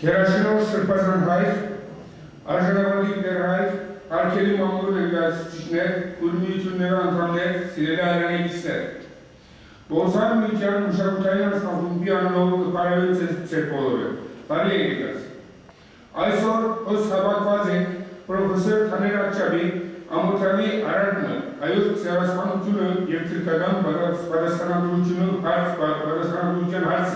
Keraşino Sırpazan hayır, Arjanavalıklar hayır, Arkeli Mamur Üniversitesi'ne, Ulmi Tünleri Antamler, Sireli Ayrana gitsinler. Bolsan Mülkiyan Muşakutay'ın sınavının bir anlamı paralel set oluyor. Paralel gideceğiz. Aysor Özhabak Fazek, Profesör Taner Akçabi, Amutali Aradmı, Ayut Sevasman Uçunu, Yektirkadan Badastana Uçunu, Badastana Uçun Harsı.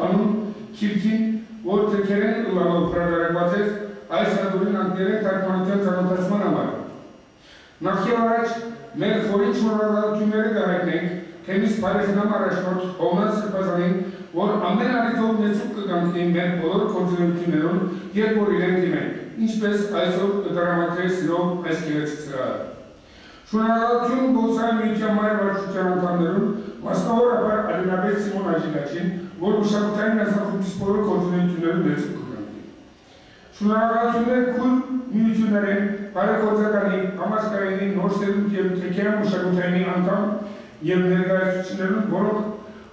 Anın Kirkin, Voltekeren Ulama Upradarak Batez, Aysanadur'un Antlere Tartmanıcan Zanotasman Amar. Nakyavaraç, Melforin Çorlarla Tümleri Gayetnek, Temiz Paris'in araştırmak, Oğlan Sırpazan'ın, Vor Amden Aritoğlu Mesut Kıgantı'nın ben olur kontinentünlerin yer bor ilerlemek. İnşbez Aysor Ödaramatre Silov Eskele Çıksıra. Şunlarla tüm Bolsay Mülkiyanlar var şu anlatanların, Masnavor Apar Alinabet Simon Acilaçin, Vor Uşakutay'ın Nasafı Pisporu kontinentünlerin Mesut Kıgantı. Şunlarla tümler kul mülkünlerin, Parakozakani, Amaskay'ın, Norsel'in Tekerem Uşakutay'ın Antam, Yerlergay Suçinlerin Borok,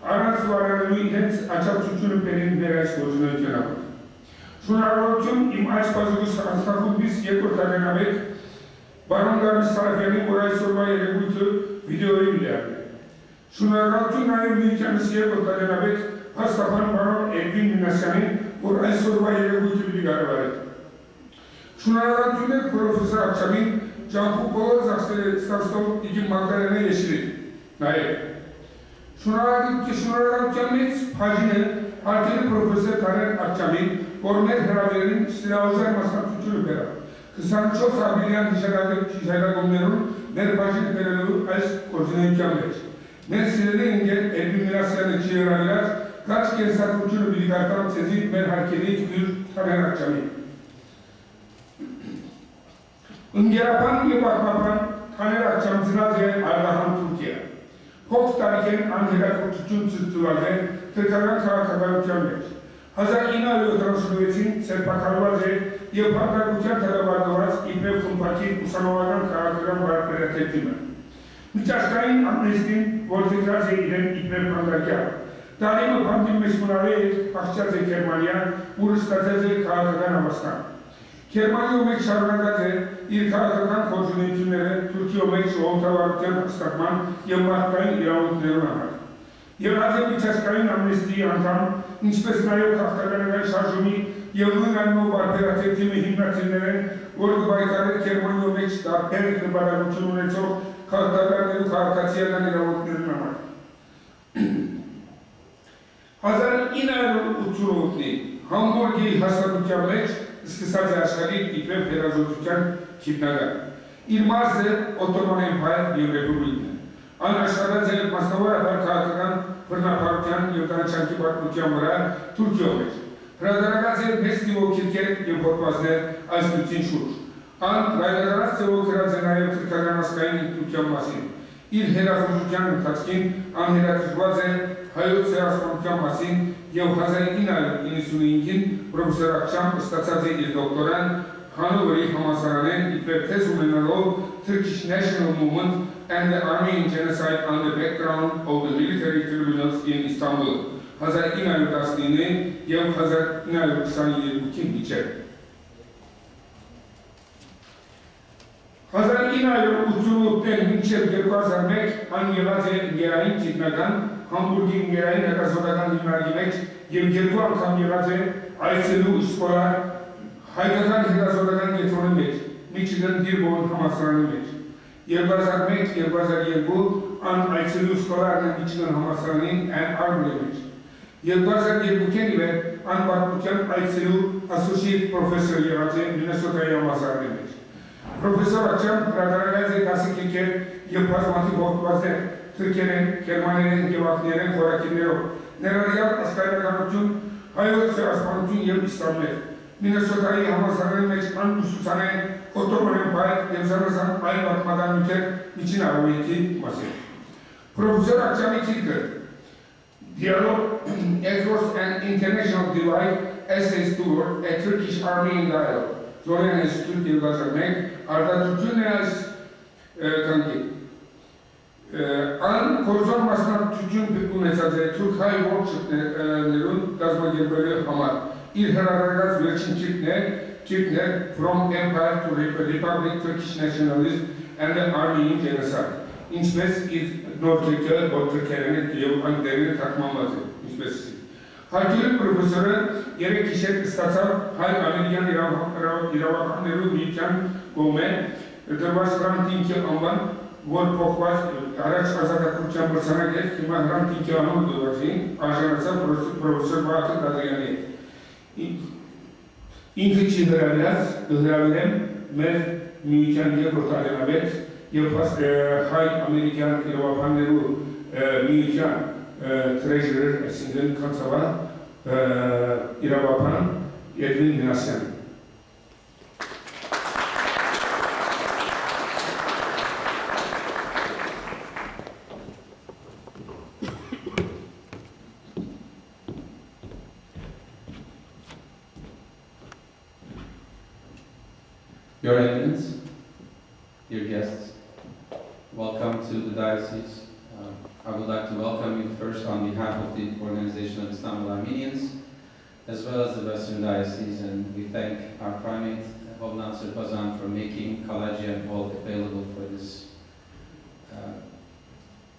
Aras varlığı intens açak suçunu penin veres borcunu ötüyorlar. Şunlarla tüm imaj bazıgıs anstafın biz yekurtarın abek, baronlar biz tarafyanın orayı sormaya yekurtu videoyu bilerdi. Şunlarla tüm ayı büyükçemiz yekurtarın abek, hastapan baron Edwin Minasyan'ın orayı sormaya yekurtu bilgileri var. Şunlarla tümler Profesör Akcam'ın Canku Kolor Zakseli Starstop iki Magdalena Yeşili. Hayır. Şunlardan kendimiz Hacı'nın, Hacı'nın Profesör Taner Akcam'ın, Gormet Heraber'in silahlıcar masal tutuyor beraber. Kısan çok sabileyen dışarıda gönderin, ben Hacı'nın beraber az korzine imkanlar. Ben silede ince, Edwin Minasyan'ı çığırabiler, kaç kez tutuyor bilgilerden sezip ben hareketi tutuyor Taner Akcam'ın. Ingerapan gibi bakmapan Taner Akcam zinaze Ardahan Türkiye. Hof tarihin Angelat Kutucun Türkçüler'de Tırkaran Kağıtlar Uçanlar. Hazar İnal Ötransunuvetin Serpakarvaze, Yılparlar Uçan Tarabardoğaz, İbre Funpaki, Usanovadan Kağıtlar Baratlara Tepkime. Müçaşkayın Amnestin, Voltekraze İden İbre Pandarkar. Tarihimi Pandil Meşmunave, Akçaze Kermanya, Urustateze Kağıtlar Avastan. Kermanya Omek Şarvandaze, İrkağıtlardan konsolüntünlere, Türkiye Omek Şoğultavarken Astakman, Yılmarkayın İravutlarına var. Yıllarca Müçaşkayın Amnestiyi Antam, İnspesnayo Kaftalarına Şarjumi, Yılının Anno Barperatetimi Himnatinlere, Ordu Baykarı Kermanya Omek Dağper Kırbara Uçunune çok, Kağıtlardan Kağıtatiyadan İravutlarına var. Hazar İnal Uçurutli, Hamburgi Hasan Uçamleç, İskısaca aşağıda İpre Ferazotuken Kipnagar. İlmazze Ottoman Empire bir republikne. An aşağıda Zeynep Masnavara Apar Kağıtı'dan Fırna Parukyan Yıldan Çanki Batmukyan Mıra Türkiye olmuş. Radaraga Zeynep Nestivo Kirket Yılpotmazne Azlütin Şur. An Raylazarat Sevo Kırazenayı Türkkagan Askayın Türkiye Masin. İl Hera Fuzukyan Tatskin, An Hera Tüzvaze, Hayot Seras Fuzukyan Masin, Yevhazay İnal İnisuni'nin Profesör Akcam Istatsaze il Doktoran, Hanoveri Hamasaranen İpretezumενalo Turkish National Movement and the Armenian Genocide on the background of the military tribunals in Istanbul. Hazar İnal Dasnini, Yevhazar İnal Saniye Bukin içer. Hazar İnal Uçurup'ten Minçer Gervazarmek, Angelaze Gerayin Kitnagan, Hamburg'in Gerayin Agazodagan Dinargimek, Gergergu Angelaze, Ayselu Uskolar, Haydagan Hidazodagan Getronemek, Michigan Dearborn Hamasranemek. Yervazarmek, Yervazar Yergu, An Ayselu Uskolar, Michigan Hamasranin, and Armenian. Yervazar Yerbuken ve An Batmuken Ayselu Associate Professor Yeraze, Minnesota Hamasranemek. Profesör Akcam, Radaragaze Kasikliker, Yılpaz Mati Bortbazder, Türkiye'nin, Kermane'nin, Yevakliye'nin, Korakinleri, Nerariyat Askaylardan Uçun, Hayot Serasman'ın Yıl İslamler, Minnesota'yı Hamasar'ın Meksikan Ususane, Ottoman'ın Pay, Yevzarızan Ay Batmadan Müter, için Arviyeti Masir. Profesör Akcam İkilkır, Diyalog, Ethos and International Divide, Essays Tour, a Turkish Armenian Dialogue. Zoryan Enstitüt Yılgazarmek, Arda Tücünez kanki. An Korzon Masnat Tücün Pekun Mesajı, Türk Hay Borçlıkların Dazma Gebeli Hamar. İlheraragaz Virgin Chitner from Empire to Republic, Turkish nationalism, and the Armenian Genocide. İnspes is Norteke, Botreke'nin devrini takmamazı. İnspesi. Hakili profesörü gerek kişiye kıstatsal, hay Amerikan İravakanları büyüken Gome, Dırbaşıran Tinki Amban, Vol Pokvaz, Araç Azada Kurçan Bursana Gel, Kimahran Tinki Amban Duvacın, Ajanasa Profesör Bakı Gaziyani. İnki Çiğdirabilas, Mer Müyken Diye Kurtalinabet, Yılpas hay Amerikan İravakanları büyüken Treasurer Single Kansava İravapan Edwin Dinasyan. Your Eminence, dear guests, welcome to the diocese. I would like to welcome you first on behalf of the Organization of Istanbul Armenians, as well as the Western Diocese, and we thank our primate, Hovland Sirpazan, for making Kalajian Hall available for this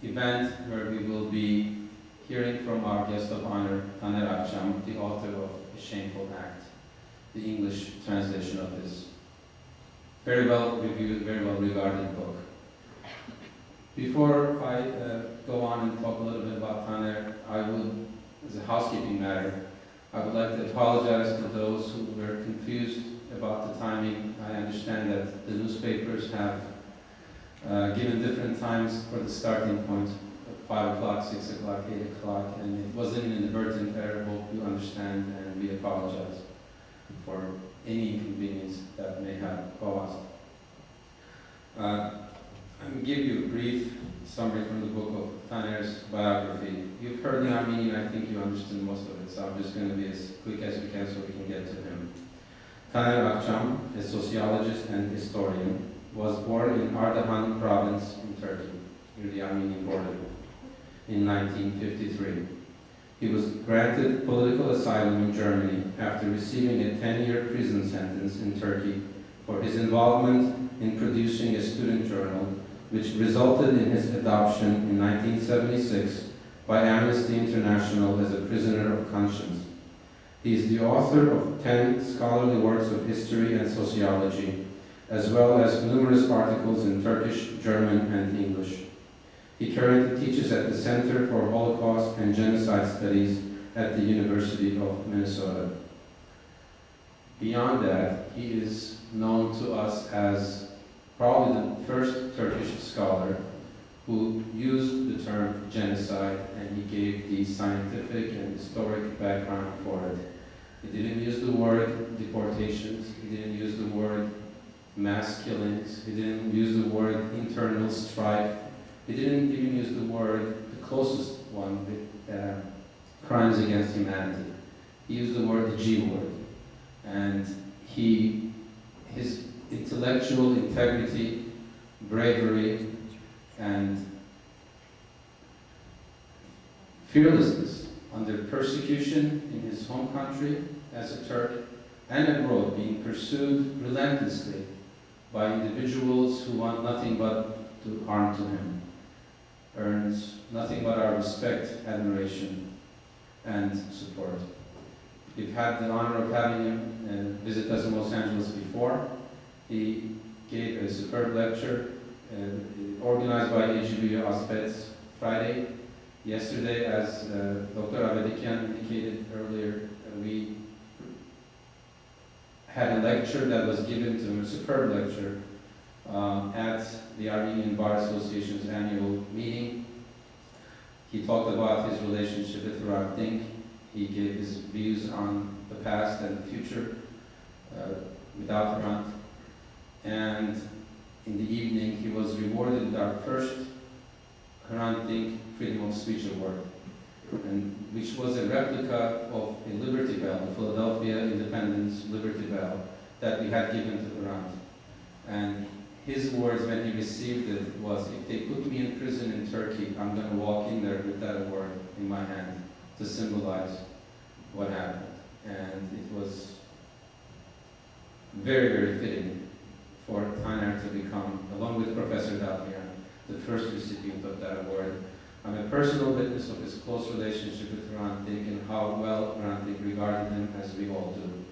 event, where we will be hearing from our guest of honor, Taner Akcam, the author of A Shameful Act, the English translation of this very well reviewed, very well regarded book. Before I go on and talk a little bit about Taner, I would, as a housekeeping matter, I would like to apologize to those who were confused about the timing. I understand that the newspapers have given different times for the starting point, 5 o'clock, 6 o'clock, 8 o'clock, and it wasn't an inadvertent error. Hope you understand, and we apologize for any inconvenience that may have caused. I'm going to give you a brief summary from the book of Taner's biography. You've heard the Armenian, I think you understand most of it, so I'm just going to be as quick as we can so we can get to him. Taner Akcam, a sociologist and historian, was born in Ardahan province in Turkey, near the Armenian border, in 1953. He was granted political asylum in Germany after receiving a 10-year prison sentence in Turkey for his involvement in producing a student journal, which resulted in his adoption in 1976 by Amnesty International as a prisoner of conscience. He is the author of 10 scholarly works of history and sociology, as well as numerous articles in Turkish, German, and English. He currently teaches at the Center for Holocaust and Genocide Studies at the University of Minnesota. Beyond that, he is known to us as probably the first Turkish scholar who used the term genocide, and he gave the scientific and historic background for it. He didn't use the word deportations, he didn't use the word mass killings, he didn't use the word internal strife, he didn't even use the word, the closest one, crimes against humanity. He used the word, the G word. And his intellectual integrity, bravery, and fearlessness under persecution in his home country as a Turk and abroad, being pursued relentlessly by individuals who want nothing but to harm to him, earns nothing but our respect, admiration, and support. We've had the honor of having him visit us in Los Angeles before. He gave a superb lecture organized by HBU Aspets Friday. Yesterday, as Dr. Avedikian indicated earlier, we had a lecture that was given to him, a superb lecture, at the Armenian Bar Association's annual meeting. He talked about his relationship with Hrant Dink. He gave his views on the past and the future without Hrant. And in the evening, he was rewarded with our first Hrant Dink Freedom of Speech Award, which was a replica of a Liberty Bell, the Philadelphia Independence Liberty Bell, that we had given to Hrant. And his words when he received it was, if they put me in prison in Turkey, I'm going to walk in there with that award in my hand to symbolize what happened. and it was very, very fitting for Taner to become, along with Professor Dalmian, the first recipient of that award. I'm a personal witness of his close relationship with Hrant Dink and how well Hrant Dink regarded him, as we all do.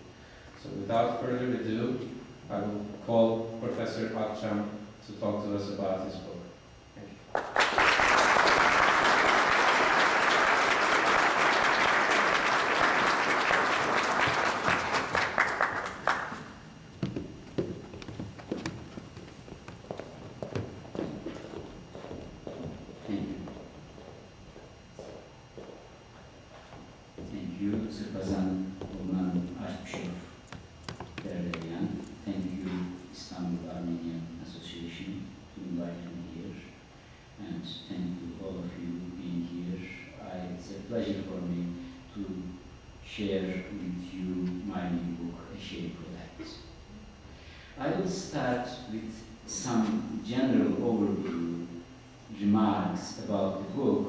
So without further ado, I will call Professor Akcam to talk to us about his book. Thank you. Armenian Association to invite me here, and thank you all of you being here. It's a pleasure for me to share with you my new book, A Shameful Act. I will start with some general overview remarks about the book,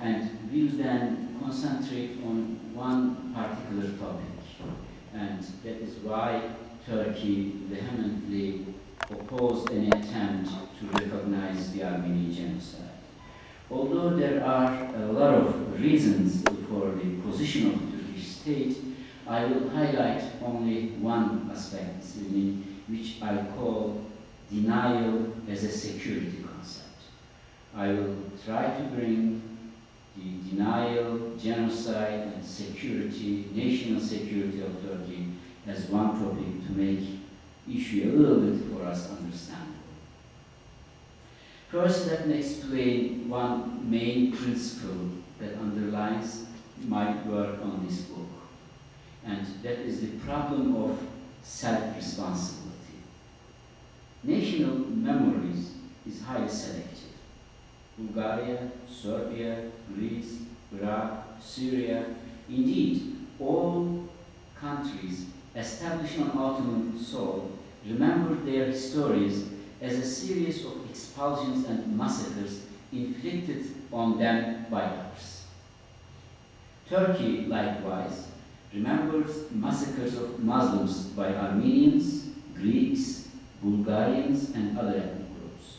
and will then concentrate on one particular topic, and that is why Turkey vehemently opposed any attempt to recognize the Armenian Genocide. Although there are a lot of reasons for the position of the Turkish state, I will highlight only one aspect, which I call denial as a security concept. I will try to bring the denial, genocide, and security, national security of Turkey as one topic to make issue a little bit for us understandable. First, let me explain one main principle that underlies my work on this book, and that is the problem of self-responsibility. National memories is highly selective. Bulgaria, Serbia, Greece, Iraq, Syria, indeed, all countries established on Ottoman soil remembered their histories as a series of expulsions and massacres inflicted on them by others. Turkey, likewise, remembers massacres of Muslims by Armenians, Greeks, Bulgarians, and other ethnic groups.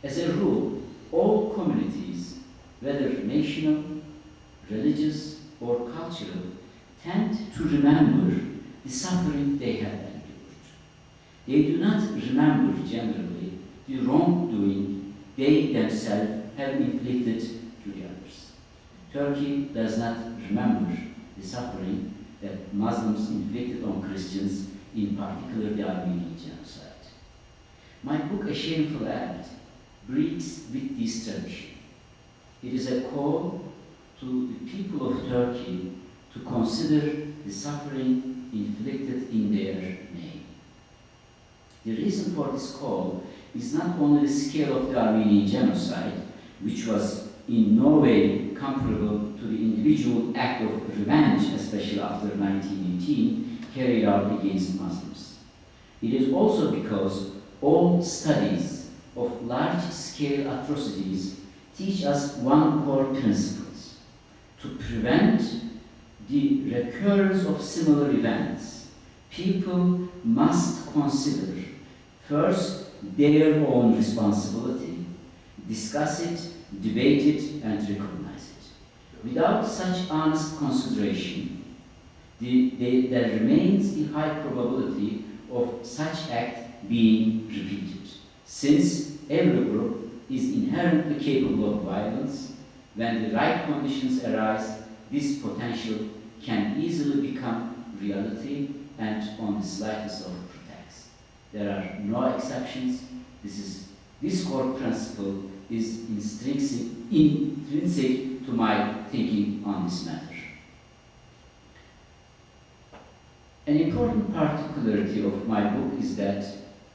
As a rule, all communities, whether national, religious, or cultural, tend to remember the suffering they have endured. They do not remember generally the wrongdoing they themselves have inflicted to the others. Turkey does not remember the suffering that Muslims inflicted on Christians, in particular the Armenian Genocide. My book, A Shameful Act, breaks with this tradition. It is a call to the people of Turkey to consider the suffering inflicted in their name. The reason for this call is not only the scale of the Armenian Genocide, which was in no way comparable to the individual act of revenge, especially after 1918, carried out against Muslims. It is also because all studies of large-scale atrocities teach us one core principle: to prevent the recurrence of similar events, people must consider first their own responsibility, discuss it, debate it, and recognize it. Without such honest consideration, there remains the high probability of such act being repeated, since every group is inherently capable of violence. When the right conditions arise, this potential can easily become reality and on the slightest of pretexts. There are no exceptions. This core principle is intrinsic to my thinking on this matter. An important particularity of my book is that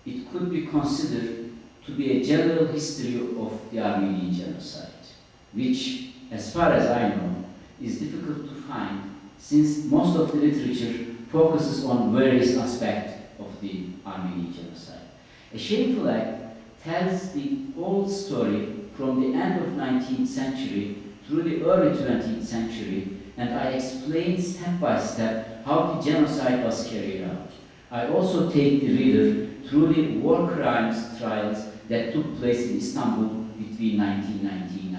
it could be considered to be a general history of the Armenian Genocide, which, as far as I know, is difficult to find, since most of the literature focuses on various aspects of the Armenian Genocide. A Shameful Act tells the whole story from the end of 19th century through the early 20th century, and I explain step by step how the genocide was carried out. I also take the reader through the war crimes trials that took place in Istanbul between 1990 and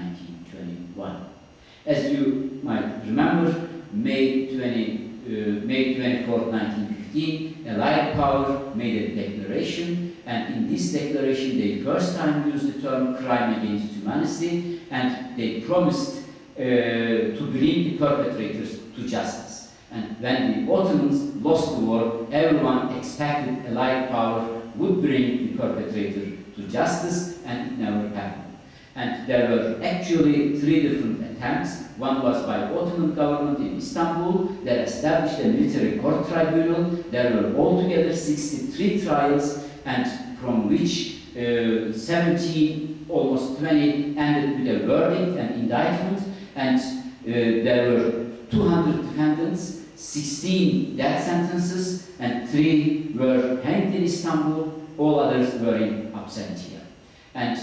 1921. As you might remember, May 24, 1915, Allied power made a declaration, and in this declaration they first time used the term crime against humanity, and they promised to bring the perpetrators to justice. And when the Ottomans lost the war, everyone expected Allied power would bring the perpetrator to justice, and it never happened. And there were actually 3 different attempts. One was by the Ottoman government in Istanbul that established a military court tribunal. There were altogether 63 trials, and from which 17, almost 20, ended with a verdict and indictment. And there were 200 defendants, 16 death sentences, and 3 were hanged in Istanbul. All others were in absentia. And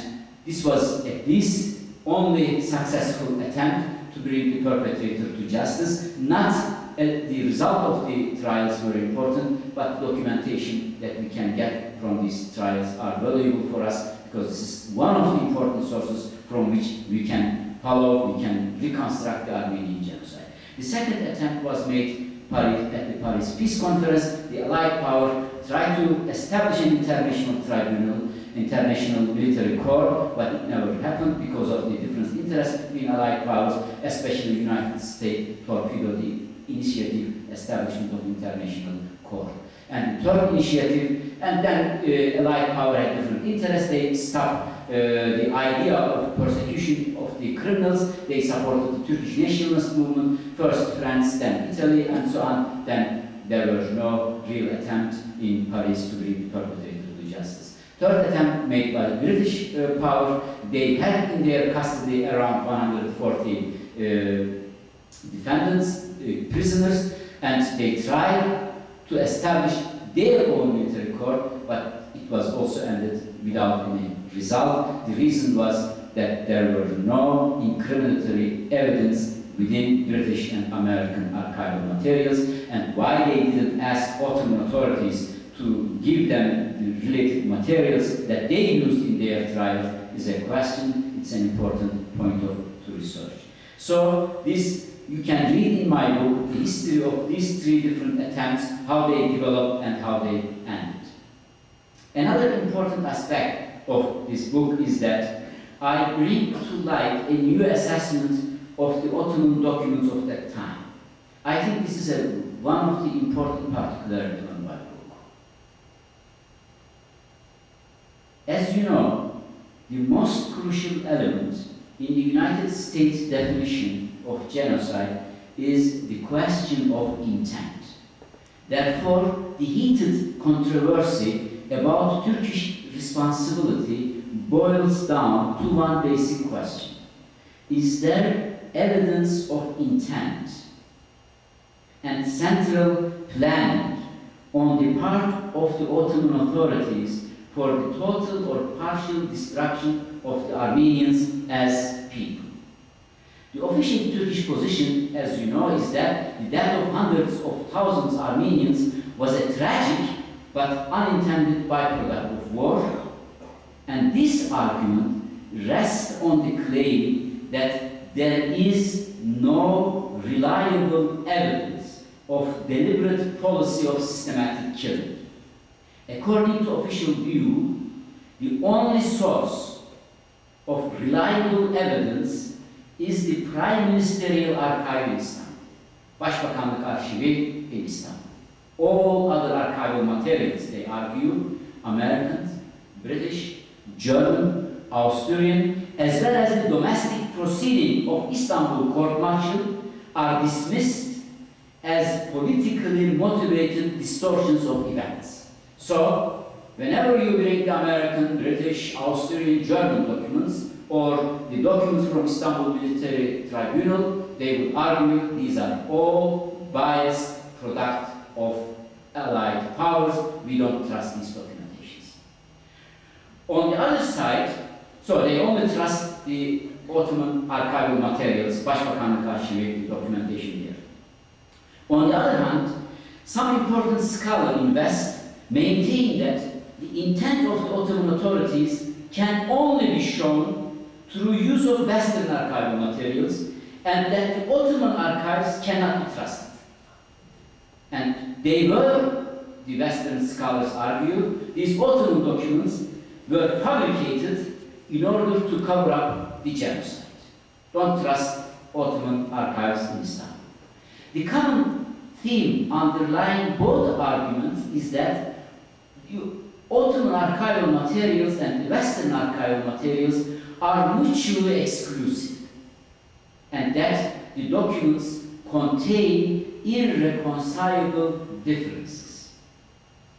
this was at least only successful attempt to bring the perpetrator to justice. Not the result of the trials were important, but documentation that we can get from these trials are valuable for us, because this is one of the important sources from which we can follow, we can reconstruct the Armenian genocide. The second attempt was made at the Paris Peace Conference. The Allied power tried to establish an international tribunal, international military court, but it never happened because of the different interests between Allied powers, especially the United States torpedoed the initiative establishment of international court. And the third initiative, and then Allied power had different interests. They stopped the idea of persecution of the criminals. They supported the Turkish nationalist movement, first France, then Italy, and so on. Then there was no real attempt in Paris to bring the perpetrator to justice. Third attempt made by the British power. They had in their custody around 140 defendants, prisoners, and they tried to establish their own military court, but it was also ended without any result. The reason was that there were no incriminatory evidence within British and American archival materials, and why they didn't ask Ottoman authorities to give them the related materials that they used in their trials is a question. It's an important point of research. So this, you can read in my book the history of these 3 different attempts, how they developed and how they ended. Another important aspect of this book is that I bring to light a new assessment of the Ottoman documents of that time. I think this is one of the important particularities of my book. As you know, the most crucial element in the United States definition of genocide is the question of intent. Therefore, the heated controversy about Turkish responsibility boils down to one basic question. Is there evidence of intent and central planning on the part of the Ottoman authorities for the total or partial destruction of the Armenians as people? The official Turkish position, as you know, is that the death of hundreds of thousands of Armenians was a tragic but unintended byproduct of war, and this argument rests on the claim that there is no reliable evidence of deliberate policy of systematic killing. According to official view, the only source of reliable evidence is the Prime Ministerial Archive in Istanbul, Başbakanlık Arşivi in Istanbul. All other archival materials, they argue, American, British, German, Austrian, as well as the domestic proceeding of Istanbul court-martial are dismissed as politically motivated distortions of events. So, whenever you read the American, British, Austrian, German documents, or the documents from Istanbul Military Tribunal, they would argue these are all biased product of Allied powers. We don't trust these documentations. On the other side, so they only trust the Ottoman archival materials, Başbakanlık Arşivi, the documentation here. On the other hand, Some important scholars in West maintain that the intent of the Ottoman authorities can only be shown through use of Western archival materials, and that the Ottoman archives cannot be trusted. And they were, the Western scholars argue, these Ottoman documents were fabricated in order to cover up the genocide. Don't trust Ottoman archives in Islam. The common theme underlying both arguments is that Ottoman archival materials and Western archival materials are mutually exclusive, and that the documents contain irreconcilable differences.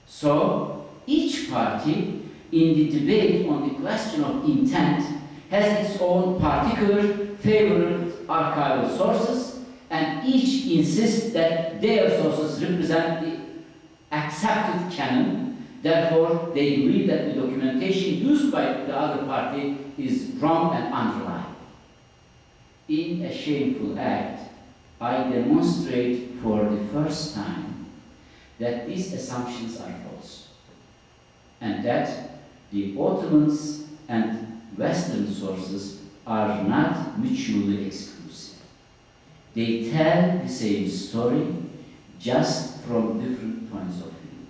So, each party in the debate on the question of intent has its own particular favorite archival sources, and each insists that their sources represent the accepted canon. Therefore, they believe that the documentation used by the other party is wrong and unreliable. In a shameful act, I demonstrate for the first time that these assumptions are false, and that the Ottomans and Western sources are not mutually exclusive. They tell the same story, just from different points of view.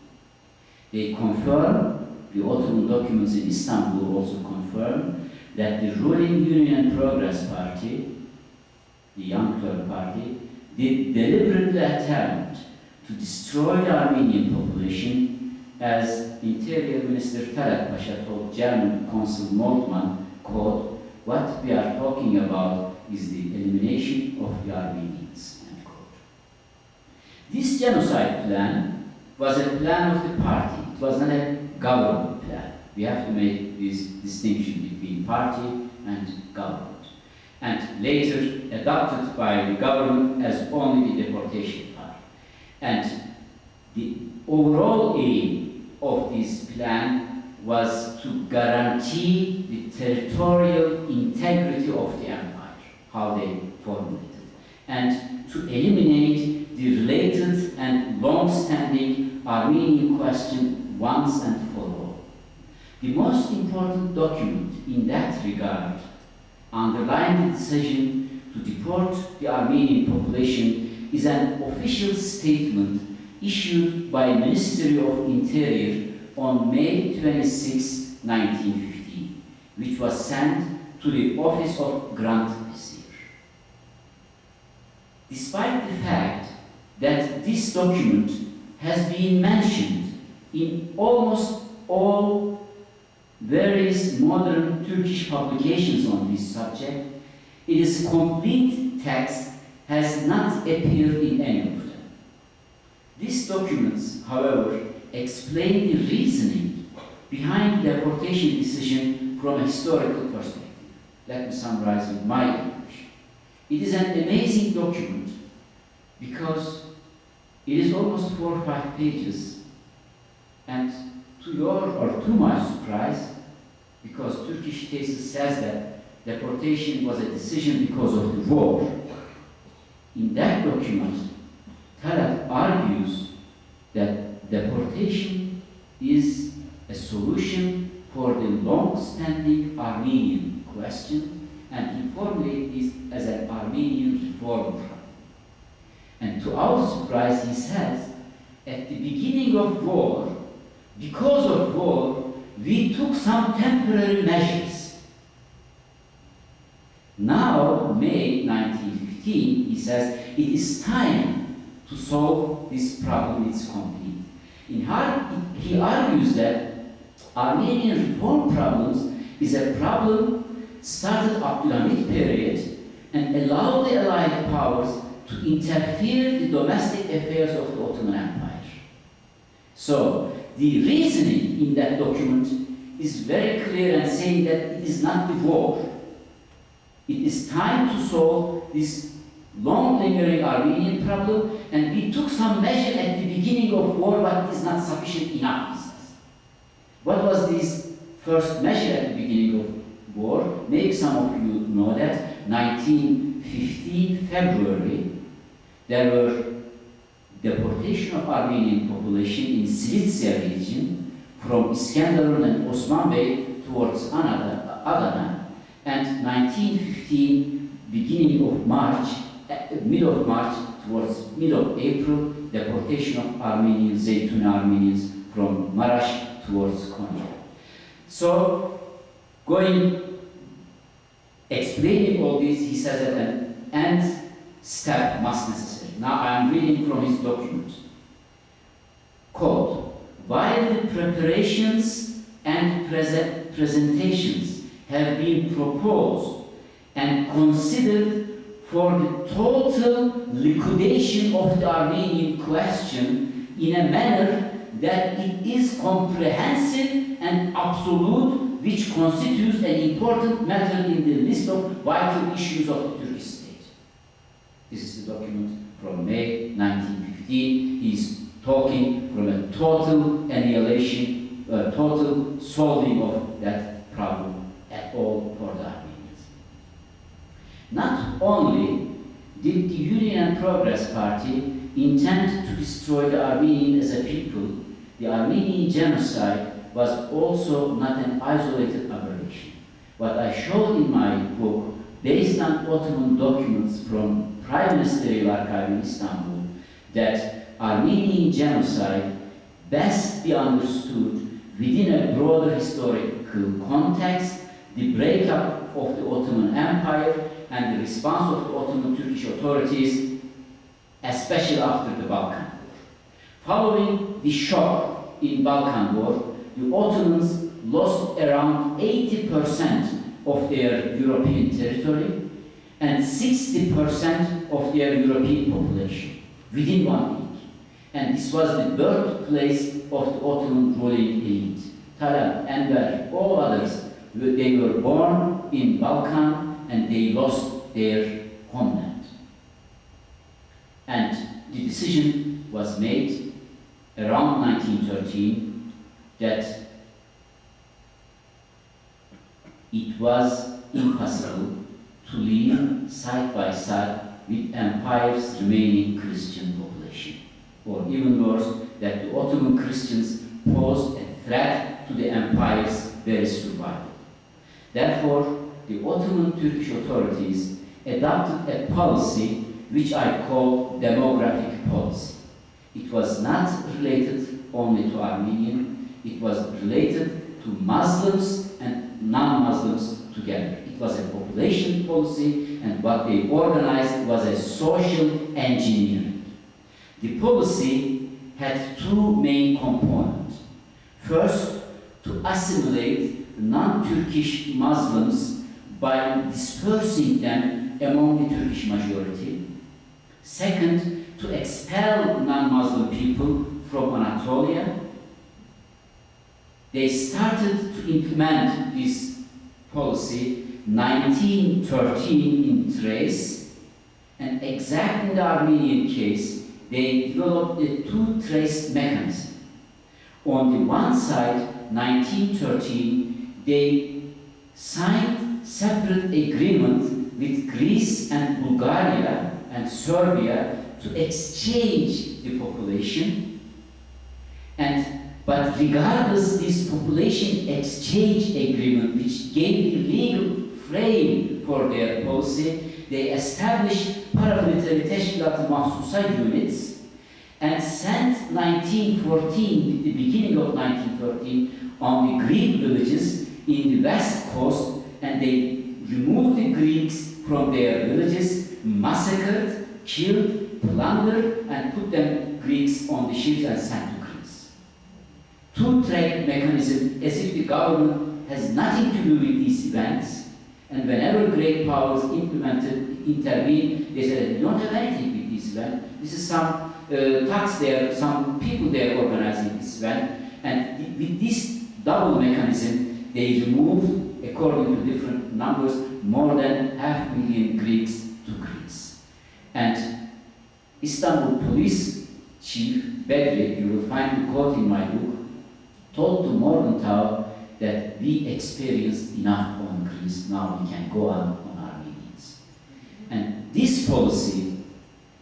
They confirm, the Ottoman documents in Istanbul also confirm, that the ruling Union and Progress Party, the Young Turk Party, did deliberately attempt to destroy the Armenian population, as Interior Minister Talat Pasha told German Consul Moltmann, quote, "What we are talking about is the elimination of the Armenians," end quote. This genocide plan was a plan of the party. It was not a government plan. We have to make this distinction between party and government. And later adopted by the government as only the deportation part. And the overall aim of this plan was to guarantee the territorial integrity of the empire, how they formulated, and to eliminate the related and long-standing Armenian question once and for all. The most important document in that regard, underlying the decision to deport the Armenian population, is an official statement issued by the Ministry of Interior on May 26, 1915, which was sent to the office of Grand Vizier. Despite the fact that this document has been mentioned in almost all various modern Turkish publications on this subject, its complete text has not appeared in any of them. These documents, however, explain the reasoning behind the deportation decision from a historical perspective. Let me summarize with my English. It is an amazing document because it is almost 4 or 5 pages, and to my surprise, because Turkish thesis says that deportation was a decision because of the war, in that document, Talat argues that deportation is a solution for the long-standing Armenian question, and he formulates this as an Armenian reform problem. And to our surprise, he says, at the beginning of war, because of war, we took some temporary measures. Now, May 1915, he says, it is time to solve this problem, it's complete. He argues that Armenian reform problems is a problem started Abdulhamid period and allowed the Allied powers to interfere in the domestic affairs of the Ottoman Empire. So, the reasoning in that document is very clear and saying that it is not the war. It is time to solve this long-lingering Armenian problem, and we took some measure at the beginning of war, but it is not sufficient enough. What was this first measure at the beginning of war? Maybe some of you know that. 1915 February, there were deportation of Armenian population in Silistria region from Iskenderun and Osman Bey towards Adana, and 1915, beginning of March, mid of March towards mid of April, deportation of Armenians, Zeytun Armenians from Marash towards Konya. So, explaining all this, he says that an end step must necessary. Now I am reading from his document. Quote, while the preparations and presentations have been proposed and considered for the total liquidation of the Armenian question in a manner that it is comprehensive and absolute, which constitutes an important matter in the list of vital issues of the Turkish state. This is the document from May 1915. He's talking from a total annihilation, total solving of that problem at all for the Armenians. Not only did the Union and Progress Party intend to destroy the Armenians as a people, the Armenian genocide was also not an isolated aberration. What I showed in my book, based on Ottoman documents from Prime Ministerial Archive in Istanbul, that Armenian genocide best be understood within a broader historical context, the breakup of the Ottoman Empire and the response of the Ottoman Turkish authorities, especially after the Balkan War. Following the shock in Balkan War, the Ottomans lost around 80% of their European territory and 60% of their European population within 1 week. And this was the birthplace of the Ottoman ruling elite. Talat, Enver, all others, they were born in Balkan and they lost their homeland. And the decision was made around 1913 that it was impossible to live side by side with empire's remaining Christian population, or even worse, that the Ottoman Christians posed a threat to the empire's very survival. Therefore, the Ottoman Turkish authorities adopted a policy which I call demographic policy. It was not related only to Armenian, it was related to Muslims and non-Muslims together. It was a population policy, and what they organized was a social engineering. The policy had two main components. First, to assimilate non-Turkish Muslims by dispersing them among the Turkish majority. Second, to expel non-Muslim people from Anatolia. They started to implement this policy 1913 in Thrace, and exactly in the Armenian case, they developed a two-trace mechanism. On the one side, 1913, they signed separate agreement with Greece and Bulgaria and Serbia to exchange the population, but regardless this population exchange agreement, which gave the legal frame for their policy, they established paramilitary Teşkilat-ı Mahsusa units and sent 1914, the beginning of 1914, on the Greek villages in the west coast, and they removed the Greeks from their villages, massacred, killed, plundered, and put them Greeks on the ships and sent to Greece. Two-track mechanism, as if the government has nothing to do with these events, and whenever great powers intervene, they say, we don't have anything with this event. This is some tax there, some people there organizing this event, and with this double mechanism, they removed, according to different numbers, more than 500,000 Greeks to Greece. And Istanbul police chief Bedri, you will find the quote in my book, told to Morgenthau that we experienced enough on Greece, now we can go on Armenians. And this policy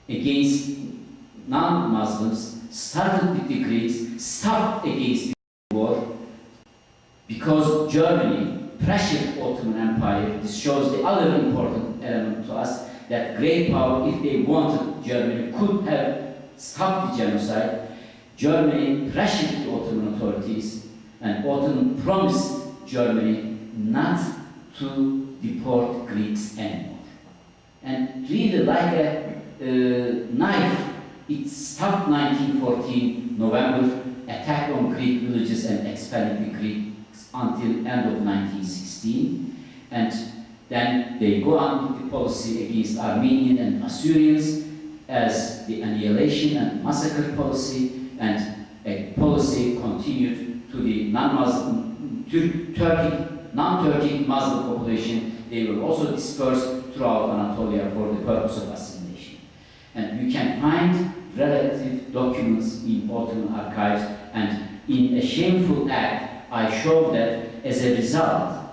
against non-Muslims, started with the Greeks, stopped against the war, because Germany pressured Ottoman Empire. This shows the other important element to us, that great power, if they wanted, Germany could have stopped the genocide. Germany pressured the Ottoman authorities, and Ottoman promised Germany not to deport Greeks anymore. And really, like a knife, it stopped 1914 November attack on Greek villages and expelling the Greeks until end of 1916. And then they go on with the policy against Armenian and Assyrians as the annihilation and massacre policy, and a policy continued to the non-Muslim, non-Turkic Muslim population. They were also dispersed throughout Anatolia for the purpose of assimilation. And you can find relative documents in Ottoman archives, and in a shameful act, I show that as a result,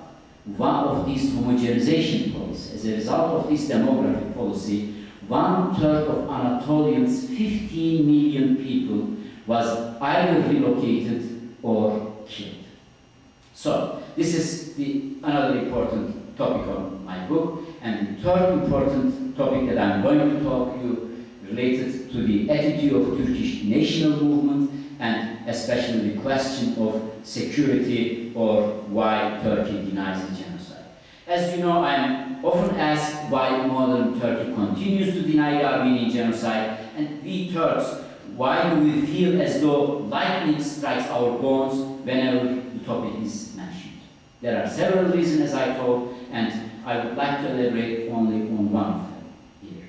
one of these homogenization policies, as a result of this demographic policy, 1/3 of Anatolians, 15 million people, was either relocated or killed. So, this is another important topic of my book, and the third important topic that I'm going to talk to you related to the attitude of Turkish national movement, and especially the question of security, or why Turkey denies the genocide. As you know, I am often asked why modern Turkey continues to deny the Armenian genocide, and we Turks, why do we feel as though lightning strikes our bones whenever the topic is mentioned? There are several reasons, as I told, and I would like to elaborate only on one of them here.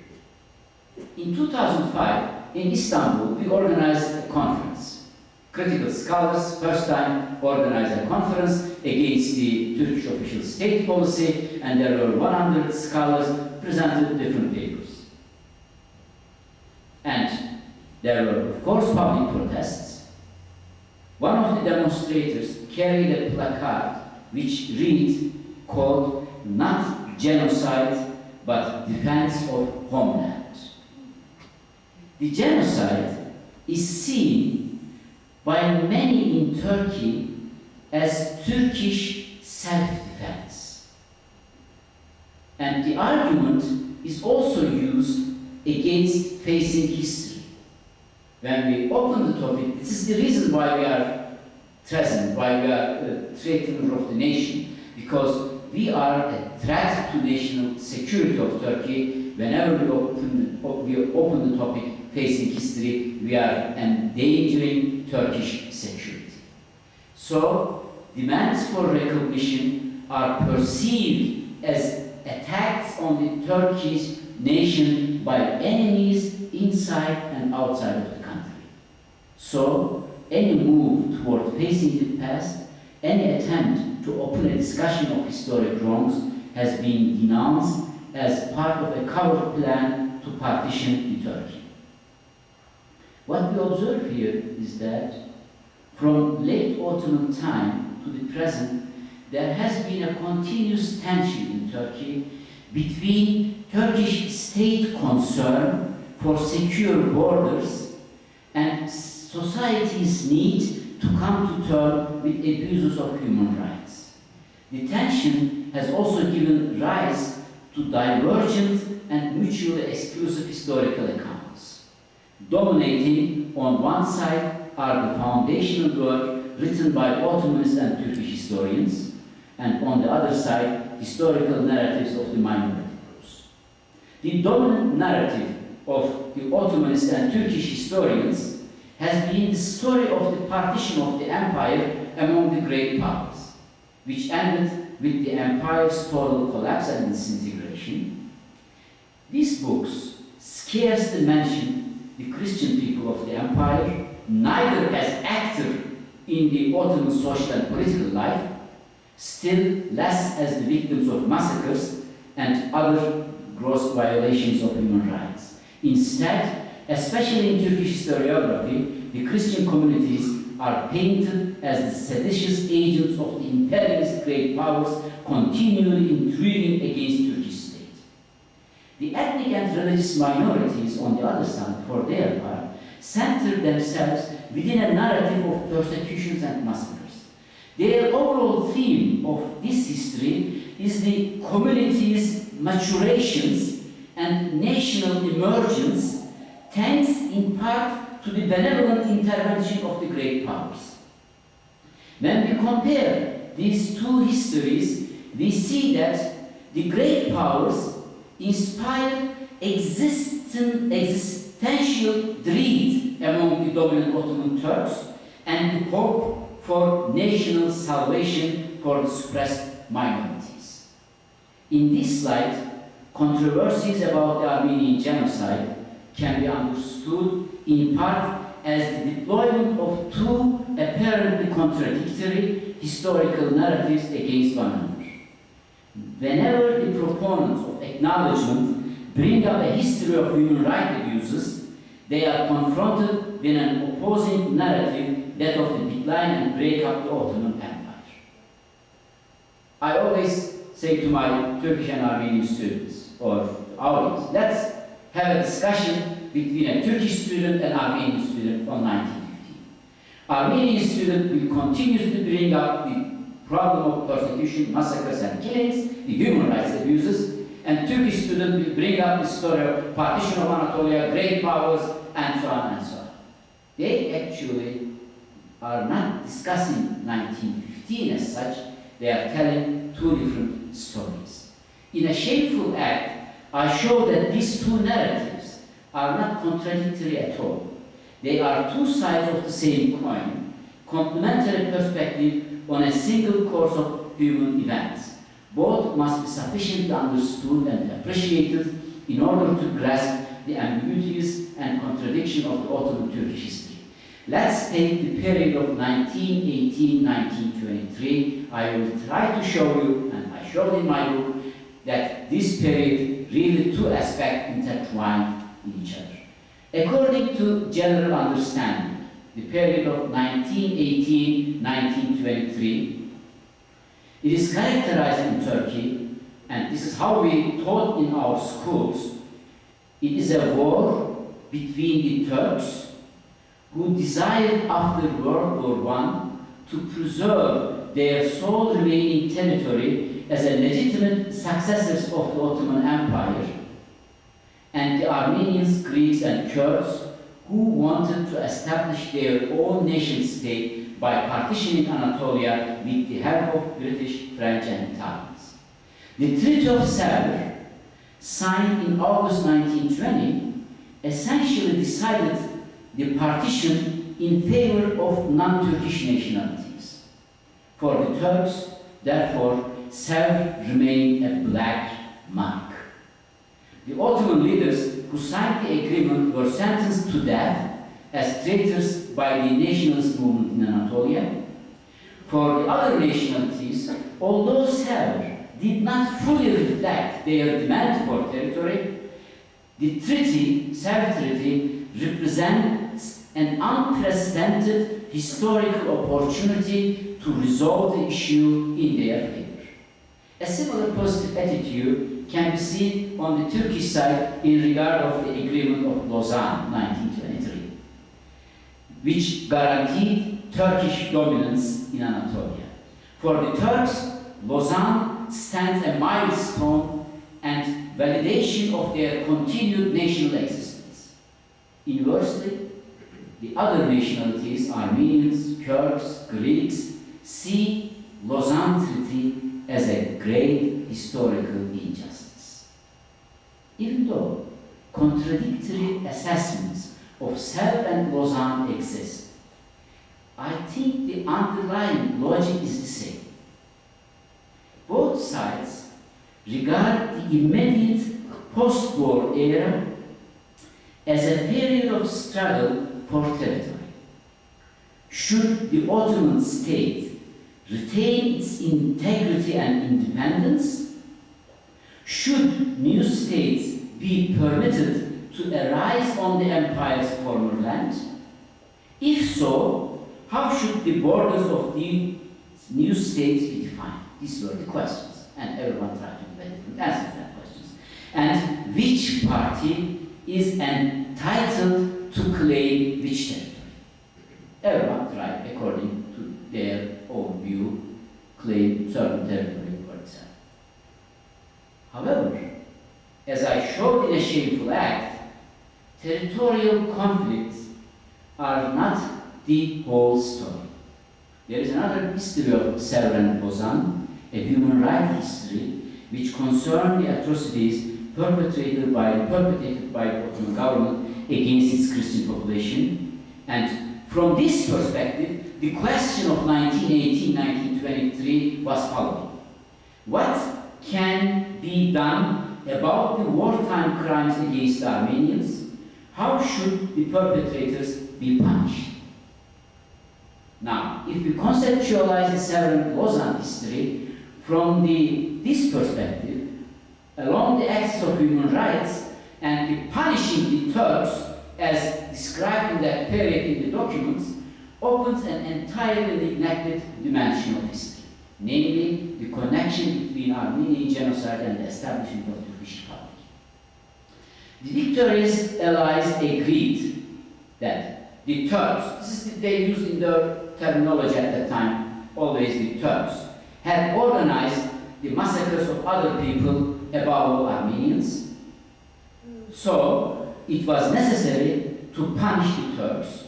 In 2005, in Istanbul, we organized a conference. Critical scholars, first time, organized a conference against the Turkish official state policy, and there were 100 scholars presented different papers. And there were, of course, public protests. One of the demonstrators carried a placard which read, called, "Not genocide, but defense of homeland." The genocide is seen by many in Turkey as Turkish self-defense. And the argument is also used against facing history. When we open the topic, this is the reason why we are present, why we are threateners of the nation, because we are a threat to national security of Turkey. Whenever we open the topic facing history, we are endangering Turkish security. So, demands for recognition are perceived as attacks on the Turkish nation by enemies inside and outside of the country. So, any move toward facing the past, any attempt to open a discussion of historic wrongs has been denounced as part of a covert plan to partition the Turkey. What we observe here is that from late Ottoman time to the present, there has been a continuous tension in Turkey between Turkish state concern for secure borders and society's need to come to terms with abuses of human rights. The tension has also given rise to divergent and mutually exclusive historical accounts. Dominating on one side are the foundational work written by Ottomanist and Turkish historians, and on the other side, historical narratives of the minority groups. The dominant narrative of the Ottomanist and Turkish historians has been the story of the partition of the empire among the great powers, which ended with the empire's total collapse and disintegration. These books scarcely mention the Christian people of the empire, neither as actors in the Ottoman social and political life, still less as the victims of massacres and other gross violations of human rights. Instead, especially in Turkish historiography, the Christian communities are painted as the seditious agents of the imperialist great powers continually intruding against Turkish state. The ethnic and religious minorities, on the other side, for their part, center themselves within a narrative of persecutions and massacres. Their overall theme of this history is the community's maturations and national emergence, thanks in part to the benevolent intervention of the great powers. When we compare these two histories, we see that the great powers inspired existential dread among the dominant Ottoman Turks and the hope for national salvation for the suppressed minorities. In this light, controversies about the Armenian Genocide can be understood in part as the deployment of two apparently contradictory historical narratives against one another. Whenever the proponents of acknowledgement bring up a history of human rights abuses, they are confronted with an opposing narrative, that of the decline and breakup of the Ottoman Empire. I always say to my Turkish and Armenian students, or audience, let's have a discussion between a Turkish student and Armenian student on 1915. Armenian student will continuously bring up the problem of persecution, massacres and killings, the human rights abuses, and Turkish student will bring up the story of partition of Anatolia, great powers, and so on and so on. They actually are not discussing 1915 as such, they are telling two different stories. In a shameful act, I show that these two narratives are not contradictory at all. They are two sides of the same coin, complementary perspective on a single course of human events. Both must be sufficiently understood and appreciated in order to grasp the ambiguities and contradiction of the Ottoman Turkish history. Let's take the period of 1918-1923. I will try to show you, and I showed in my book, that this period really two aspects intertwine in each other. According to general understanding, the period of 1918-1923, it is characterized in Turkey, and this is how we taught in our schools. It is a war between the Turks, who desired after World War I to preserve their sole remaining territory as a legitimate successors of the Ottoman Empire, and the Armenians, Greeks and Kurds, who wanted to establish their own nation-state by partitioning Anatolia with the help of British, French and Italians. The Treaty of Sèvres, signed in August 1920, essentially decided the partition in favor of non-Turkish nationalities. For the Turks, therefore, Sèvres remained a black mark. The Ottoman leaders who signed the agreement were sentenced to death as traitors by the nationalist movement in Anatolia. For the other nationalities, although Sèvres did not fully reflect their demand for territory, the treaty, Sèvres Treaty, represents an unprecedented historical opportunity to resolve the issue in their favor. A similar positive attitude can be seen on the Turkish side in regard of the Agreement of Lausanne, 1923, which guaranteed Turkish dominance in Anatolia. For the Turks, Lausanne stands a milestone and validation of their continued national existence. Inversely, the other nationalities, Armenians, Kurds, Greeks, see Lausanne Treaty as a great historical injustice. Even though contradictory assessments of Sèvres and Lausanne exist, I think the underlying logic is the same. Both sides regard the immediate post-war era as a period of struggle for territory. Should the Ottoman state retain its integrity and independence? Should new states be permitted to arise on the empire's former land? If so, how should the borders of the new states be defined? These were the questions, and everyone tried to give a different answer to that questions. And which party is entitled to claim which territory. Everyone tried, according to their own view, claim certain territory for itself. However, as I showed in a Shameful Act, territorial conflicts are not the whole story. There is another history of Sevres and Lausanne, a human rights history, which concerned the atrocities perpetrated by the Ottoman government against its Christian population. And from this perspective, the question of 1918-1923 was following. What can be done about the wartime crimes against the Armenians? How should the perpetrators be punished? Now, if we conceptualize the Sevres and Lausanne history from this perspective, along the axis of human rights and the punishing the Turks as described in that period in the documents, opens an entirely neglected dimension of history, namely the connection between Armenian genocide and the establishment of the Turkish Republic. The victorious allies agreed that the Turks, they used in their terminology at that time, always the Turks, had organized the massacres of other people, above all Armenians. So it was necessary to punish the Turks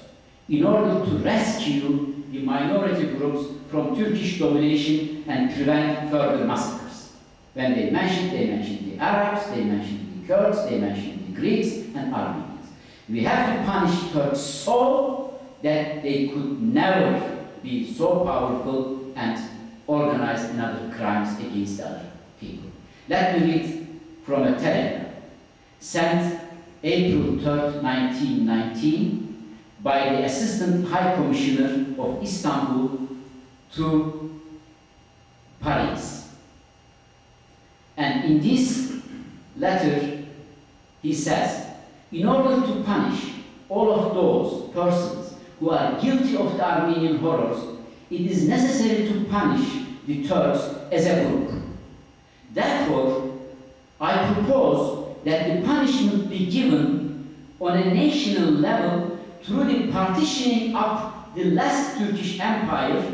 in order to rescue the minority groups from Turkish domination and prevent further massacres. When they mentioned the Arabs, they mentioned the Kurds, they mentioned the Greeks and Armenians. We have to punish Turks so that they could never be so powerful and organize another crimes against other people. Let me read from a telegram sent April 3rd, 1919 by the Assistant High Commissioner of Istanbul to Paris. And in this letter, he says, in order to punish all of those persons who are guilty of the Armenian horrors, it is necessary to punish the Turks as a group. Therefore, I propose that the punishment be given on a national level through the partitioning up the less Turkish empire,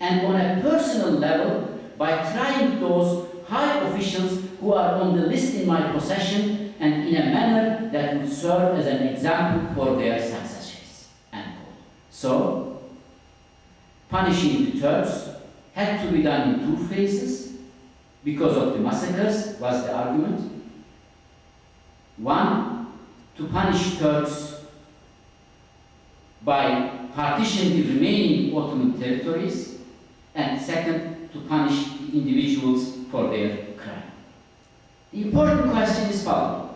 and on a personal level by trying those high officials who are on the list in my possession, and in a manner that would serve as an example for their successors. So, punishing the Turks had to be done in 2 phases because of the massacres, was the argument. One, to punish Turks by partitioning the remaining Ottoman territories, and second, to punish the individuals for their crime. The important question is following.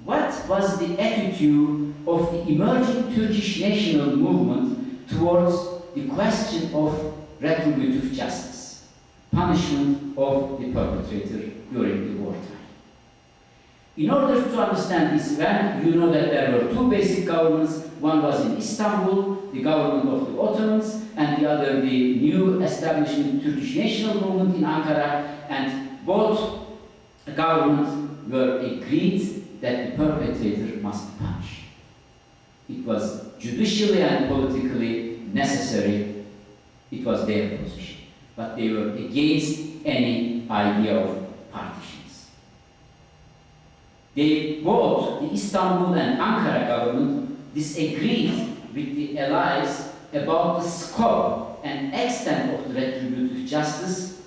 What was the attitude of the emerging Turkish national movement towards the question of retributive justice, punishment of the perpetrator during the wartime? In order to understand this event, you know that there were 2 basic governments. One was in Istanbul, the government of the Ottomans, and the other, the new establishment Turkish national movement in Ankara, and both governments were agreed that the perpetrator must be punished. It was judicially and politically necessary. It was their position. But they were against any idea of partitions. They both, the Istanbul and Ankara government, disagreed with the allies about the scope and extent of the retributive justice,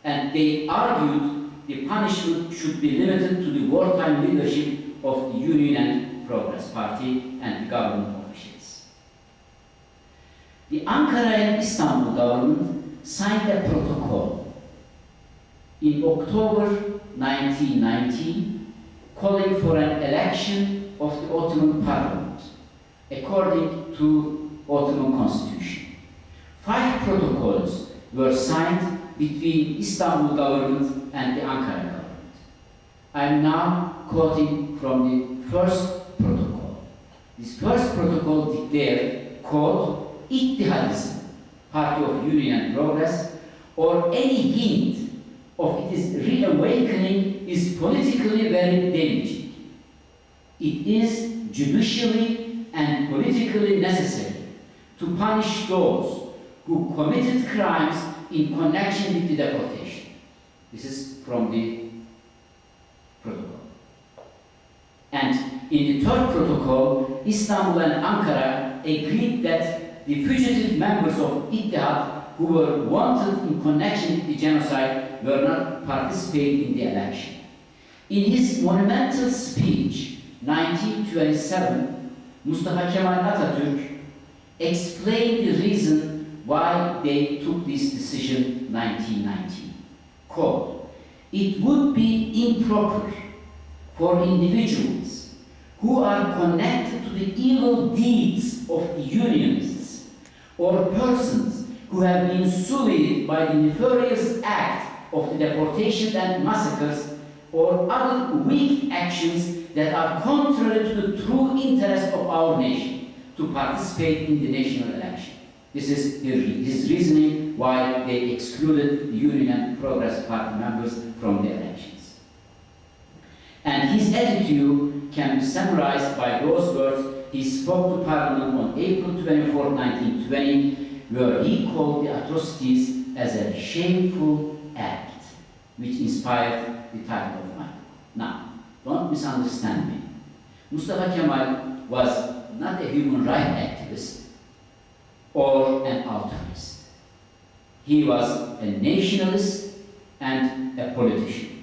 and they argued the punishment should be limited to the wartime leadership of the Union and Progress Party and the government officials. The Ankara and Istanbul government signed a protocol in October 1919 calling for an election of the Ottoman Parliament according to Ottoman Constitution. 5 protocols were signed between Istanbul government and the Ankara government. I am now quoting from the first protocol. This first protocol declared, quote, "İttihadism, Party of Union and Progress, or any hint of its reawakening is politically very damaging. It is judicially and politically necessary to punish those who committed crimes in connection with the deportation. This is from the protocol. And in the third protocol, Istanbul and Ankara agreed that the fugitive members of Ittihad who were wanted in connection with the genocide were not participating in the election. In his monumental speech, 1927, Mustafa Kemal Atatürk explained the reason why they took this decision in 1919. Quote, "It would be improper for individuals who are connected to the evil deeds of the Unionists or persons who have been sullied by the nefarious act of the deportation and massacres or other weak actions that are contrary to the true interest of our nation to participate in the national election." This is his reasoning why they excluded the Union and Progress Party members from the elections. And his attitude can be summarized by those words he spoke to Parliament on April 24, 1920, where he called the atrocities as a shameful act, which inspired the title of my book. Now, don't misunderstand me. Mustafa Kemal was not a human rights activist or an altruist. He was a nationalist and a politician.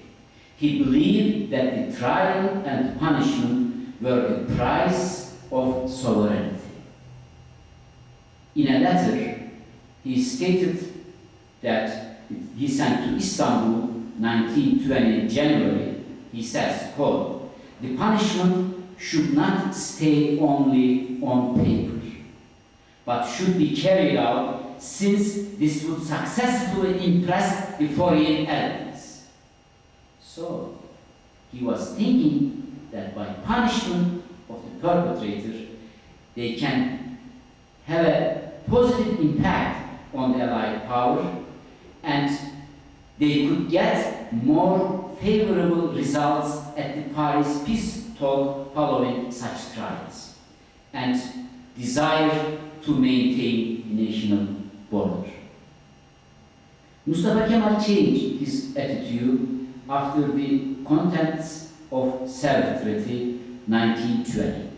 He believed that the trial and punishment were the price of sovereignty. In a letter, he stated that he sent to Istanbul, 1920 January, he says, quote, "The punishment should not stay only on paper, but should be carried out, since this would successfully impress the foreign elements." So, he was thinking that by punishment of the perpetrator, they can have a positive impact on the Allied power, and they could get more favorable results at the Paris peace talk following such trials, and desire to maintain the national border. Mustafa Kemal changed his attitude after the contents of Sevres Treaty 1920.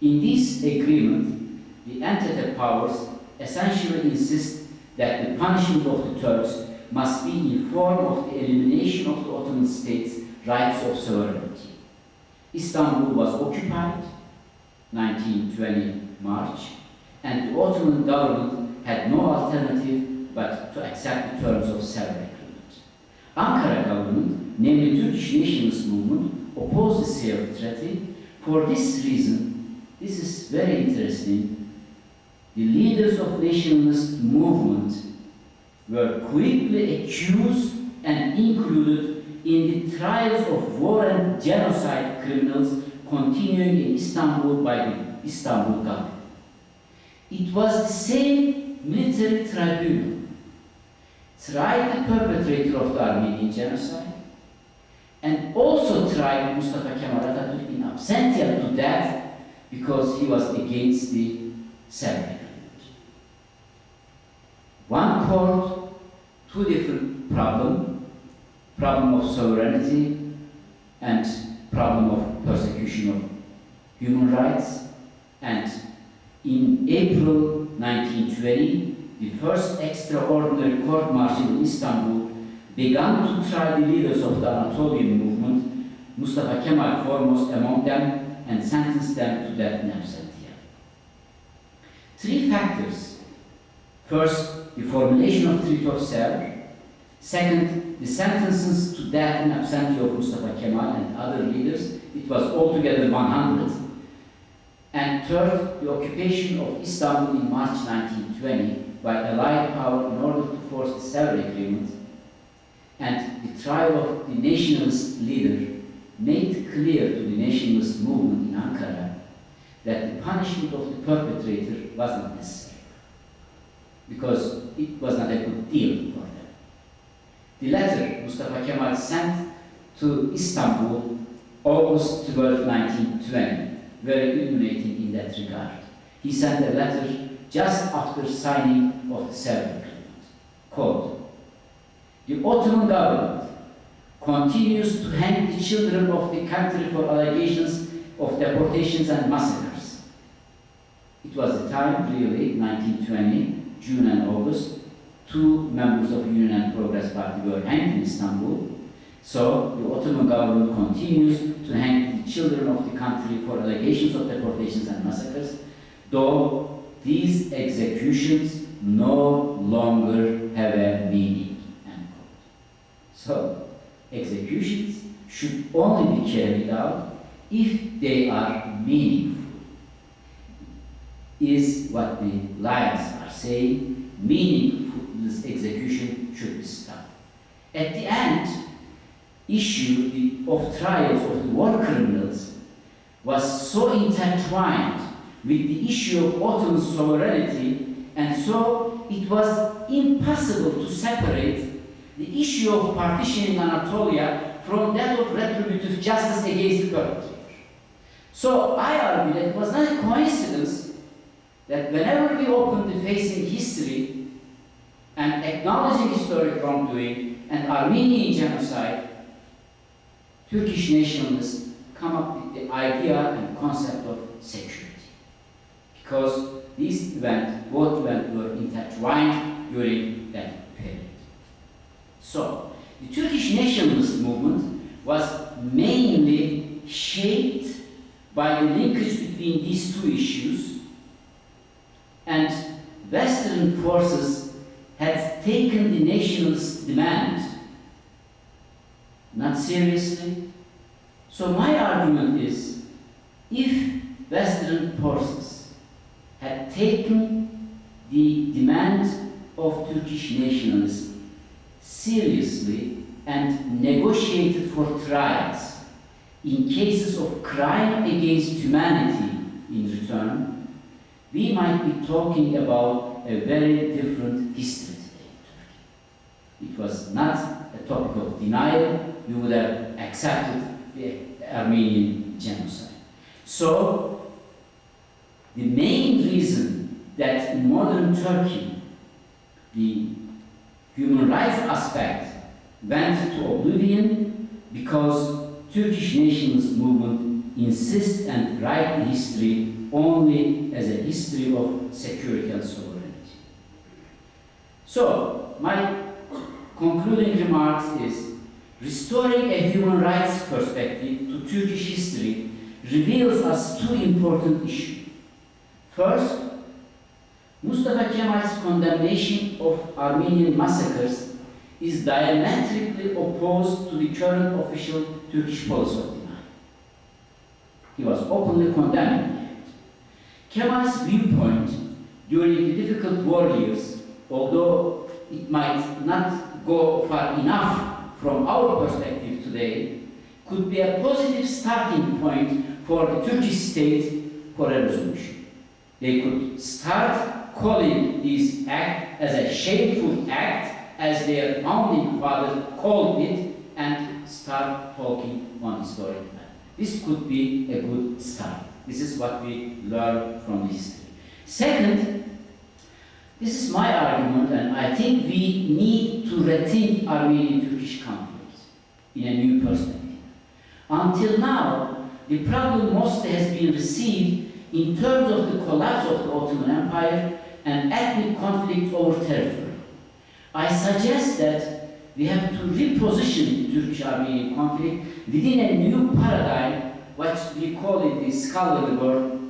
In this agreement, the Entente powers essentially insist that the punishment of the Turks must be in form of the elimination of the Ottoman state's rights of sovereignty. Istanbul was occupied, 1920 March, and the Ottoman government had no alternative but to accept the terms of Sevres Agreement. Ankara government, namely Turkish nationalist movement, opposed the Sevres Treaty. For this reason, this is very interesting, the leaders of nationalist movement were quickly accused and included in the trials of war and genocide criminals continuing in Istanbul by the Istanbul government. It was the same military tribunal tried the perpetrator of the Armenian Genocide and also tried Mustafa Kemal Atatürk in absentia to death because he was against the Sevres Agreement. One court, two different problems, problem of sovereignty and problem of persecution of human rights. And in April 1920, the first extraordinary court-martial in Istanbul began to try the leaders of the Anatolian movement, Mustafa Kemal foremost among them, and sentenced them to death in absentia. Three factors. First, the formulation of Treaty of Sevres. Second, the sentences to death in absentia of Mustafa Kemal and other leaders. It was altogether 100. And third, the occupation of Istanbul in March 1920 by Allied power in order to force the Sevres Agreement, and the trial of the nationalist leader made clear to the nationalist movement in Ankara that the punishment of the perpetrator was not necessary, because it was not a good deal for them. The letter Mustafa Kemal sent to Istanbul August 12, 1920 very illuminating in that regard. He sent a letter just after signing of the Sevres Agreement. Quote, "The Ottoman government continues to hang the children of the country for allegations of deportations and massacres." It was the time, really, 1920, June and August, 2 members of Union and Progress Party were hanged in Istanbul. So the Ottoman government continues to hang the children of the country for allegations of deportations and massacres, though these executions no longer have a meaning. End quote. So executions should only be carried out if they are meaningful, is what the lines are saying. Meaningful execution should be stopped. At the end, issue of trials of the war criminals was so intertwined with the issue of Ottoman sovereignty, and so it was impossible to separate the issue of partitioning Anatolia from that of retributive justice against the perpetrator. So I argue that it was not a coincidence that whenever we open the facing history and acknowledging historic wrongdoing and Armenian genocide, Turkish nationalists come up with the idea and concept of security. Because these events, both events were intertwined during that period. So, the Turkish nationalist movement was mainly shaped by the linkage between these two issues, and Western forces had taken the nationalist demand not seriously. So my argument is, if Western forces had taken the demand of Turkish nationalism seriously and negotiated for trials in cases of crime against humanity in return, we might be talking about a very different history today. It was not a topic of denial. We would have accepted the Armenian genocide. So, the main reason that in modern Turkey the human rights aspect went to oblivion, because Turkish nationalist movement insists and write the history only as a history of security and sovereignty. So, my concluding remarks is, restoring a human rights perspective to Turkish history reveals us 2 important issues. First, Mustafa Kemal's condemnation of Armenian massacres is diametrically opposed to the current official Turkish policy of denial. He was openly condemning it. Kemal's viewpoint during the difficult war years, although it might not go far enough from our perspective today, could be a positive starting point for the Turkish state for a resolution. They could start calling this act as a shameful act, as their founding father called it, and start talking on historic matters. This could be a good start. This is what we learn from history. Second, this is my argument, and I think we need to rethink Armenian-Turkish conflict in a new perspective. Until now, the problem mostly has been received in terms of the collapse of the Ottoman Empire and ethnic conflict over territory. I suggest that we have to reposition the Turkish-Armenian conflict within a new paradigm, what we call it the scholarly word,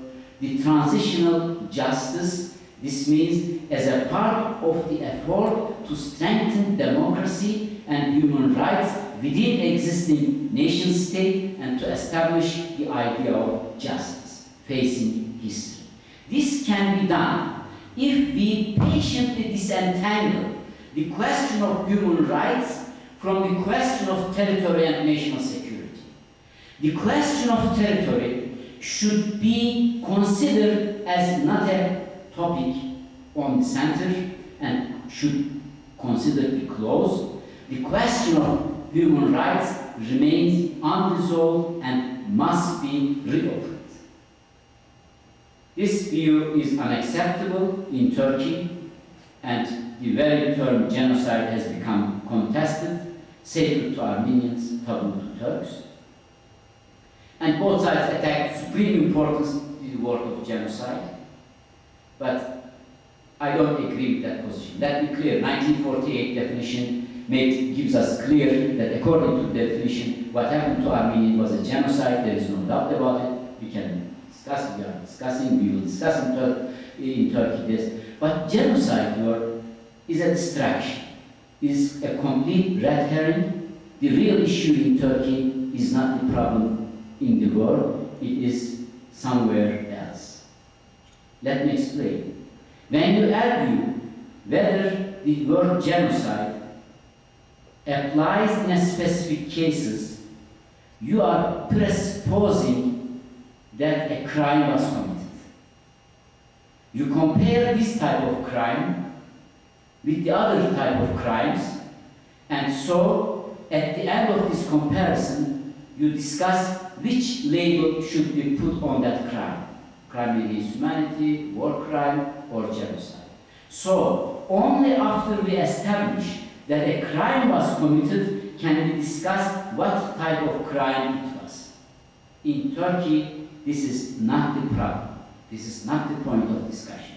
the transitional justice. This means as a part of the effort to strengthen democracy and human rights within existing nation state and to establish the idea of justice facing history. This can be done if we patiently disentangle the question of human rights from the question of territory and national security. The question of territory should be considered as not a topic on the center and should consider be closed. The question of human rights remains unresolved and must be reopened. This view is unacceptable in Turkey, and the very term genocide has become contested, sacred to Armenians, taboo to Turks. And both sides attach supreme importance to the word of genocide. But I don't agree with that position. Let me clear, 1948 definition gives us clear that according to the definition, what happened to Armenians was a genocide. There is no doubt about it. We can discuss, we are discussing, we will discuss in Turkey this. But genocide word is a distraction, is a complete red herring. The real issue in Turkey is not the problem in the world, it is somewhere else. Let me explain. When you argue whether the word genocide applies in a specific cases, you are presupposing that a crime was committed. You compare this type of crime with the other type of crimes, and so at the end of this comparison, you discuss which label should be put on that crime. Crime against humanity, war crime, or genocide. So, only after we establish that a crime was committed can we discuss what type of crime it was. In Turkey, this is not the problem. This is not the point of discussion.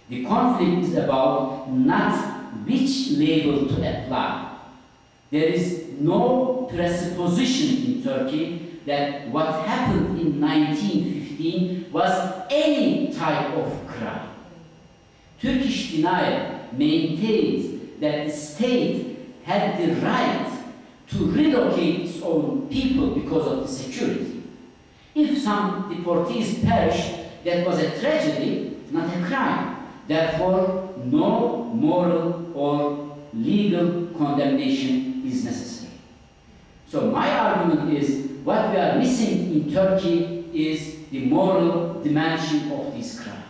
The conflict is about not which label to apply. There is no presupposition in Turkey that what happened in 1915 was any type of crime. Turkish denial maintains that the state had the right to relocate its own people because of the security. If some deportees perished, that was a tragedy, not a crime. Therefore, no moral or legal condemnation is necessary. So my argument is, what we are missing in Turkey is the moral dimension of this crime.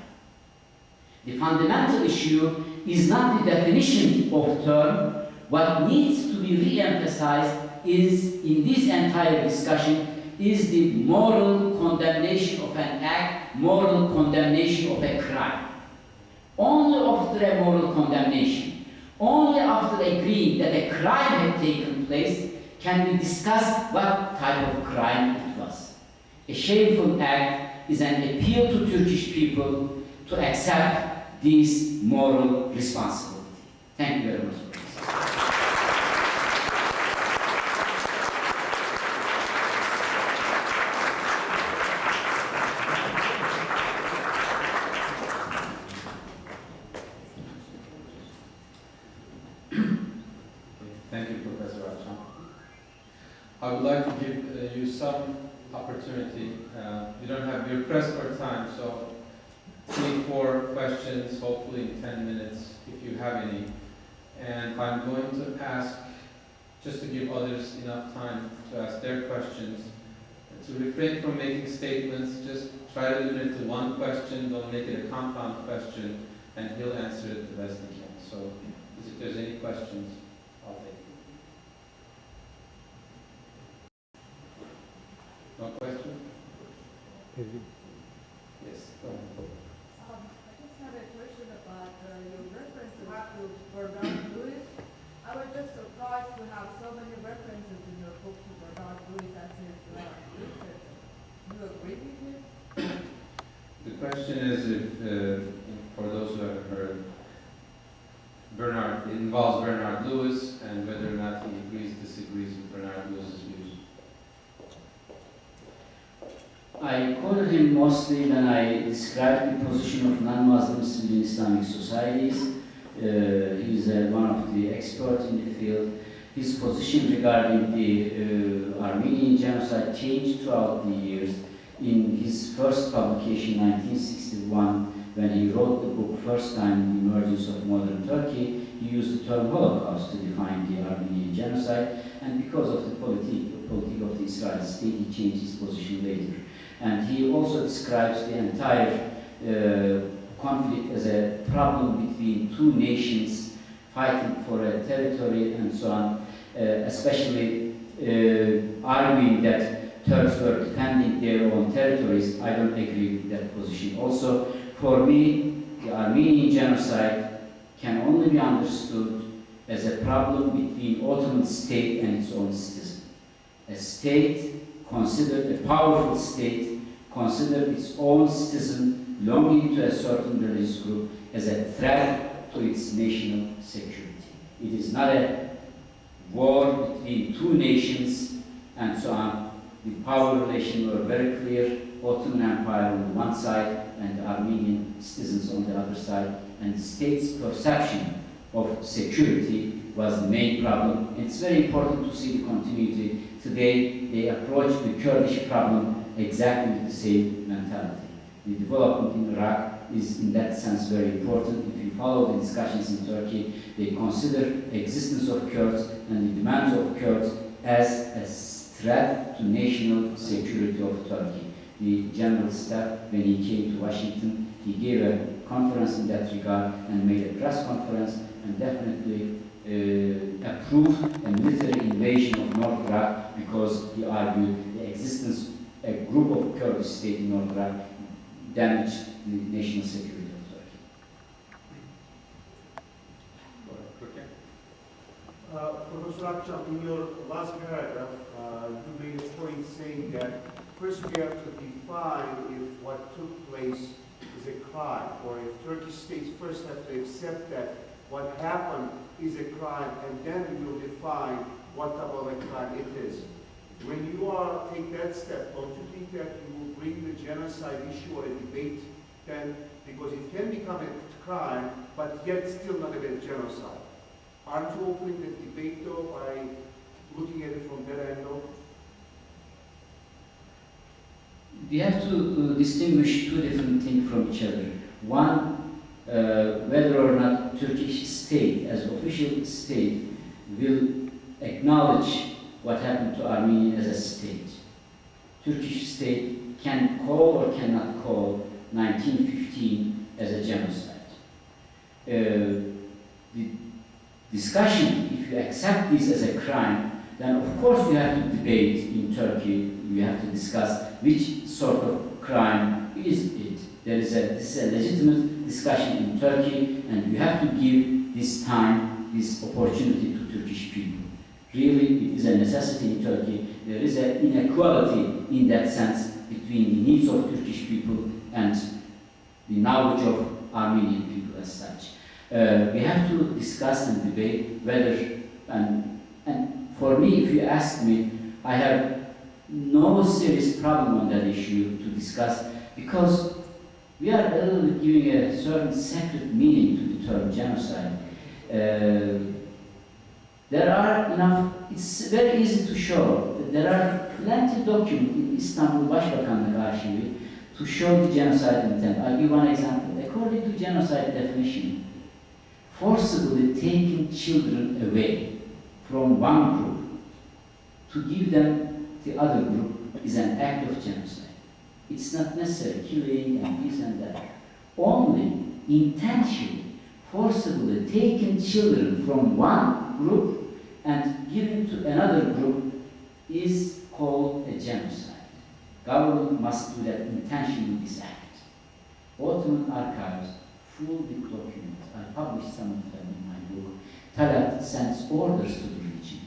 The fundamental issue is not the definition of term. What needs to be re-emphasized is, in this entire discussion, is the moral condemnation of an act, moral condemnation of a crime. Only after a moral condemnation, only after agreeing that a crime had taken place, can we discuss what type of crime it was. A shameful act is an appeal to Turkish people to accept this moral responsibility. Thank you very much. Thank you, Professor Akcam. I would like to give you some opportunity. You don't have your press for time, so 3-4 questions, hopefully in 10 minutes, if you have any. And I'm going to ask, just to give others enough time to ask their questions, to refrain from making statements. Just try to limit it to one question, don't make it a compound question, and he'll answer it the best he can. So if there's any questions, I'll take them. No question? Yes, go ahead. I just had a question about your reference to Bernard Lewis. I was just surprised to have so many references in your book to Bernard Lewis as his researcher. Do you agree with him? The question is if, for those who haven't heard, it involves Bernard Lewis and whether or not he agrees, disagrees with Bernard Lewis's views. I quoted him mostly when I described the position of non-Muslims within Islamic societies. He's one of the experts in the field. His position regarding the Armenian genocide changed throughout the years. In his first publication, 1961, when he wrote the book, First Time, The Emergence of Modern Turkey, he used the term Holocaust to define the Armenian genocide, and because of the politic of the Israeli state, he changed his position later. And he also describes the entire conflict as a problem between two nations fighting for a territory and so on, especially arguing that Turks were defending their own territories. I don't agree with that position. Also, for me, the Armenian genocide can only be understood as a problem between Ottoman state and its own citizen. A state considered, a powerful state, considered its own citizen belonging to a certain religious group as a threat to its national security. It is not a war between two nations and so on. The power relations were very clear. Ottoman Empire on the one side and the Armenian citizens on the other side. And the state's perception of security was the main problem. It's very important to see the continuity. Today, they approach the Kurdish problem exactly with the same mentality. The development in Iraq is in that sense very important. If you follow the discussions in Turkey, they consider existence of Kurds and the demands of Kurds as a threat to national security of Turkey. The General Staff, when he came to Washington, he gave a conference in that regard and made a press conference and definitely approved a military invasion of North Iraq because he argued the existence, a group of Kurdish state in North Iraq damaged the national security of Turkey. Professor Akcam, in your last paragraph, you made a point saying that first we have to define if what took place is a crime, or if Turkish states first have to accept that what happened is a crime, and then we will define what type of a crime it is. When you take that step, don't you think that you will bring the genocide issue or a debate then, because it can become a crime, but yet still not a genocide? Aren't you opening the debate though by looking at it from that angle? We have to distinguish two different things from each other. One, whether or not Turkish state, as official state, will acknowledge what happened to Armenia as a state. Turkish state can call or cannot call 1915 as a genocide. The discussion, if you accept this as a crime, then of course you have to debate in Turkey, you have to discuss which sort of crime is it. This is a legitimate discussion in Turkey, and you have to give this time, this opportunity to Turkish people. Really, it is a necessity in Turkey. There is an inequality in that sense between the needs of Turkish people and the knowledge of Armenian people as such. We have to discuss and debate whether, and for me, if you ask me, I have no serious problem on that issue to discuss, because we are a little bit giving a certain sacred meaning to the term genocide. There are enough, it's very easy to show, there are plenty of documents in Istanbul Başbakanlık Arşivi to show the genocide intent. I'll give one example. According to genocide definition, forcibly taking children away from one group to give them the other group is an act of genocide. It's not necessary killing and this and that. Only intentionally, forcibly taking children from one group and giving to another group is called a genocide. Government must do that intentionally with this act. Ottoman archives, full with documents, I published some of them in my book. Talat sends orders to the region.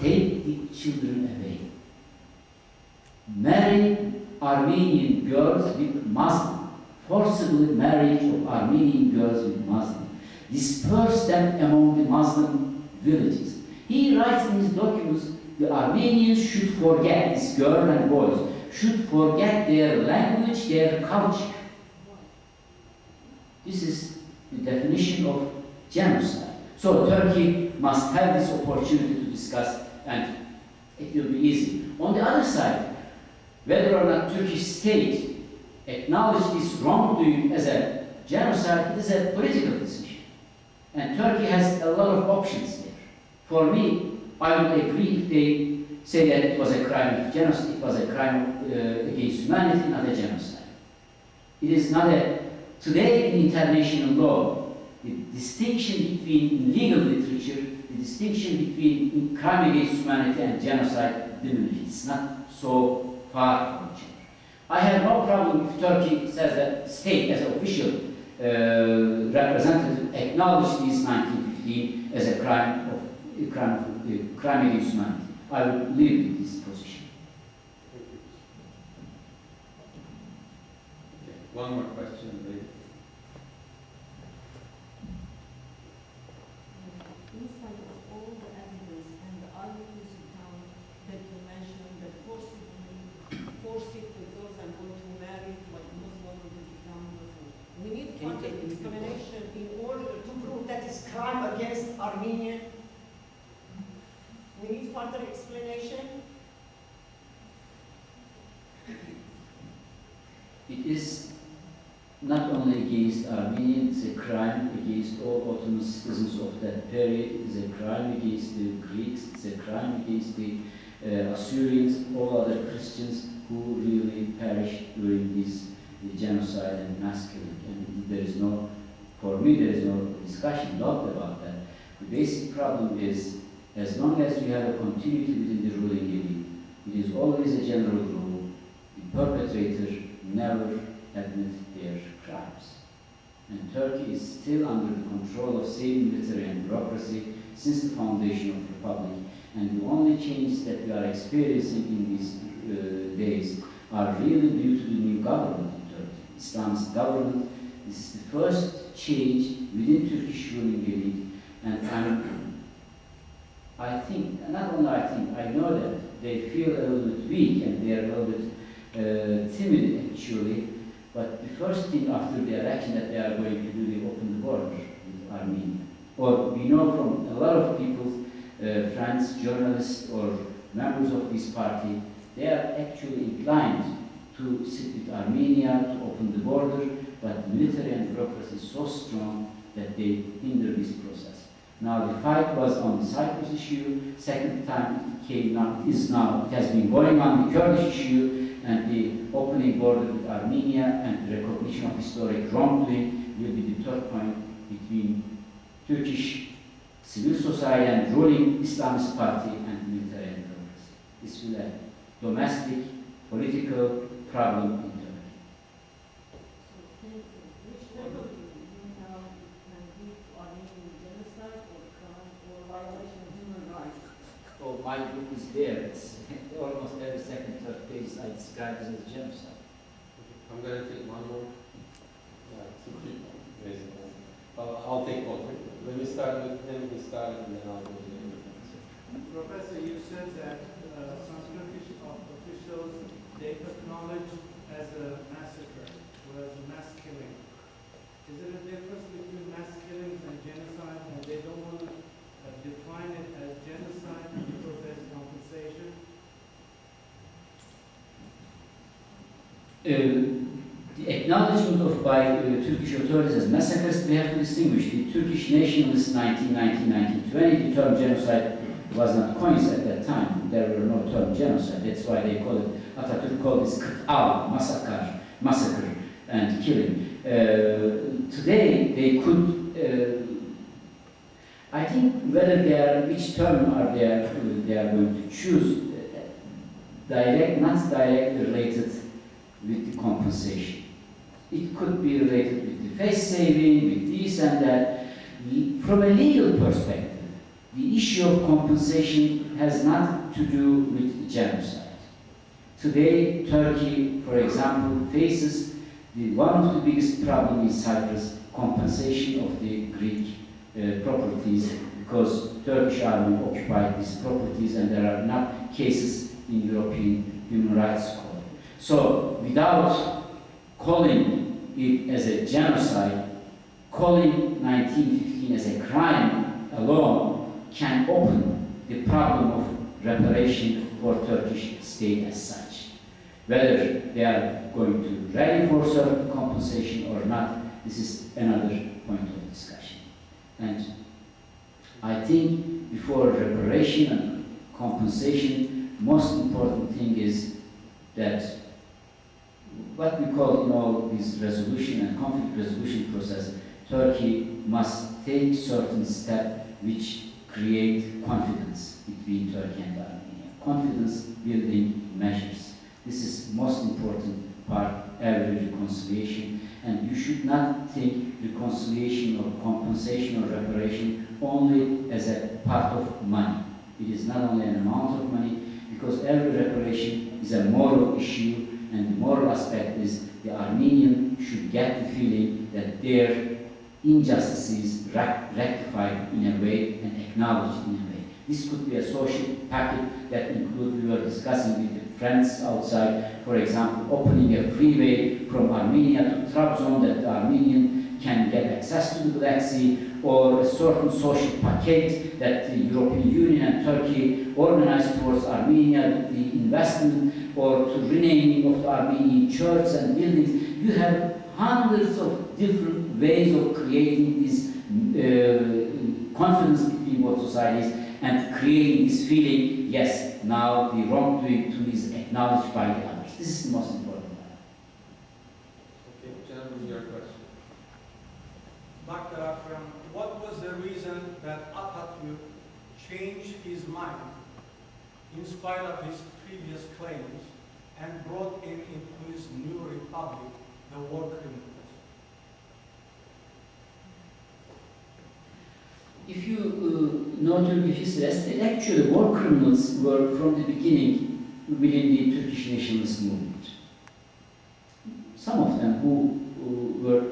Take the children away. Marry Armenian girls with Muslim. Forcibly marriage of Armenian girls with Muslim. Disperse them among the Muslim villages. He writes in his documents, the Armenians should forget, these girls and boys, should forget their language, their culture. This is the definition of genocide. So Turkey must have this opportunity to discuss, and it will be easy. On the other side, whether or not Turkish state acknowledge this wrongdoing as a genocide, it is a political decision. And Turkey has a lot of options there. For me, I would agree if they say that it was a crime of genocide, it was a crime against humanity, not a genocide. It is not a, today in international law, the distinction between legal literature, the distinction between crime against humanity and genocide diminishes. It's not so far from each other. I have no problem if Turkey says that state as an official representative acknowledged this 1915 as a crime against humanity. I would live with this position. Okay. One more question, please. In spite of all the evidence and the eyewitness account that you mentioned, that forcibly girls are going to marry like Muslim or to become Muslim, we need further explanation in order to prove that is crime against Armenian. We need further explanation. It is not only against Armenians, it's a crime against all Ottoman citizens of that period, it is a crime against the Greeks, it's a crime against the Assyrians, all other Christians who really perished during this genocide and mass killing. And there is no, for me, there is no discussion, doubt about that. The basic problem is, as long as you have a continuity within the ruling elite, it is always a general rule, the perpetrator never admit their crimes. And Turkey is still under the control of same military and bureaucracy since the foundation of the Republic. And the only changes that we are experiencing in these days are really due to the new government in Turkey, Islamist government. This is the first change within Turkish ruling elite. And I think, not only I think, I know that they feel a little bit weak and they are a little bit timid actually. But the first thing after the election that they are going to do, they open the border with Armenia. Or we know from a lot of people, friends, journalists, or members of this party, they are actually inclined to sit with Armenia, to open the border, but military and bureaucracy is so strong that they hinder this process. Now the fight was on the Cyprus issue, second time it came now, it has been going on the Kurdish issue, and the opening border with Armenia and the recognition of historic wrongdoing will be the third point between Turkish civil society and ruling Islamist party and military and bureaucracy. This will be a domestic political problem in Turkey. So, which level do you now can give Armenian genocide or crime or violation of human rights? Oh, my book is there. It's almost every second, third page I describe it as genocide. I'm going to take one more. Basically. I'll take both. Let me start with him, he started, and then I'll go to the other things. Professor, you said that some Turkish officials, they acknowledge as a massacre, or as a mass killing. Is there a difference between mass killings and genocide, and they don't want to define it as genocide because there's compensation? The acknowledgement of by Turkish authorities as massacres, we have to distinguish. The Turkish nationalists 1919-1920, the term genocide was not coined at that time. There were no term genocide. That's why they call it, Atatürk called this massacre and killing. Today, they could, I think whether they are, which term are they are going to choose, not directly related with the compensation. It could be related with the face saving, with this and that. From a legal perspective, the issue of compensation has nothing to do with genocide. Today, Turkey, for example, faces one of the biggest problems in Cyprus, compensation of the Greek properties, because Turkish army occupied these properties and there are not cases in European Human Rights Court. So, without calling it as a genocide, calling 1915 as a crime alone can open the problem of reparation for Turkish state as such. Whether they are going to ready for certain compensation or not, this is another point of discussion. And I think before reparation and compensation, most important thing is that what we call, this resolution and conflict resolution process, Turkey must take certain steps which create confidence between Turkey and Armenia. confidence building measures. This is most important part every reconciliation, and you should not think reconciliation or compensation or reparation only as a part of money. It is not only an amount of money, because every reparation is a moral issue, and the moral aspect is the Armenian should get the feeling that their injustices rectified in a way and acknowledged in a way. This could be a social package that includes, we were discussing with the friends outside, for example, opening a freeway from Armenia to Trabzon that the Armenian can get access to the Black Sea, or a certain social package that the European Union and Turkey organized towards Armenia with the investment or to renaming of the Armenian church and buildings. You have hundreds of different ways of creating this confidence between both societies and creating this feeling, yes, now the wrongdoing too is acknowledged by the others. This is the most important part. Okay, gentlemen, your question. Dr. Akcam, what was the reason that Atatürk changed his mind in spite of his previous claims and brought into his new republic the war criminals? If you know Turkish history, actually war criminals were from the beginning within the Turkish nationalist movement. Some of them who were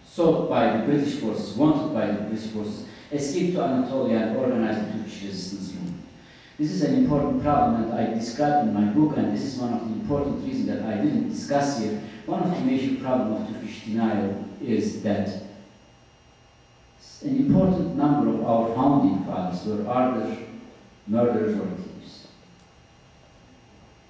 sought by the British forces, wanted by the British forces, escaped to Anatolia and organized the Turkish resistance movement. This is an important problem that I described in my book, and this is one of the important reasons that I didn't discuss here. One of the major problems of Turkish denial is that an important number of our founding fathers were either murderers or thieves.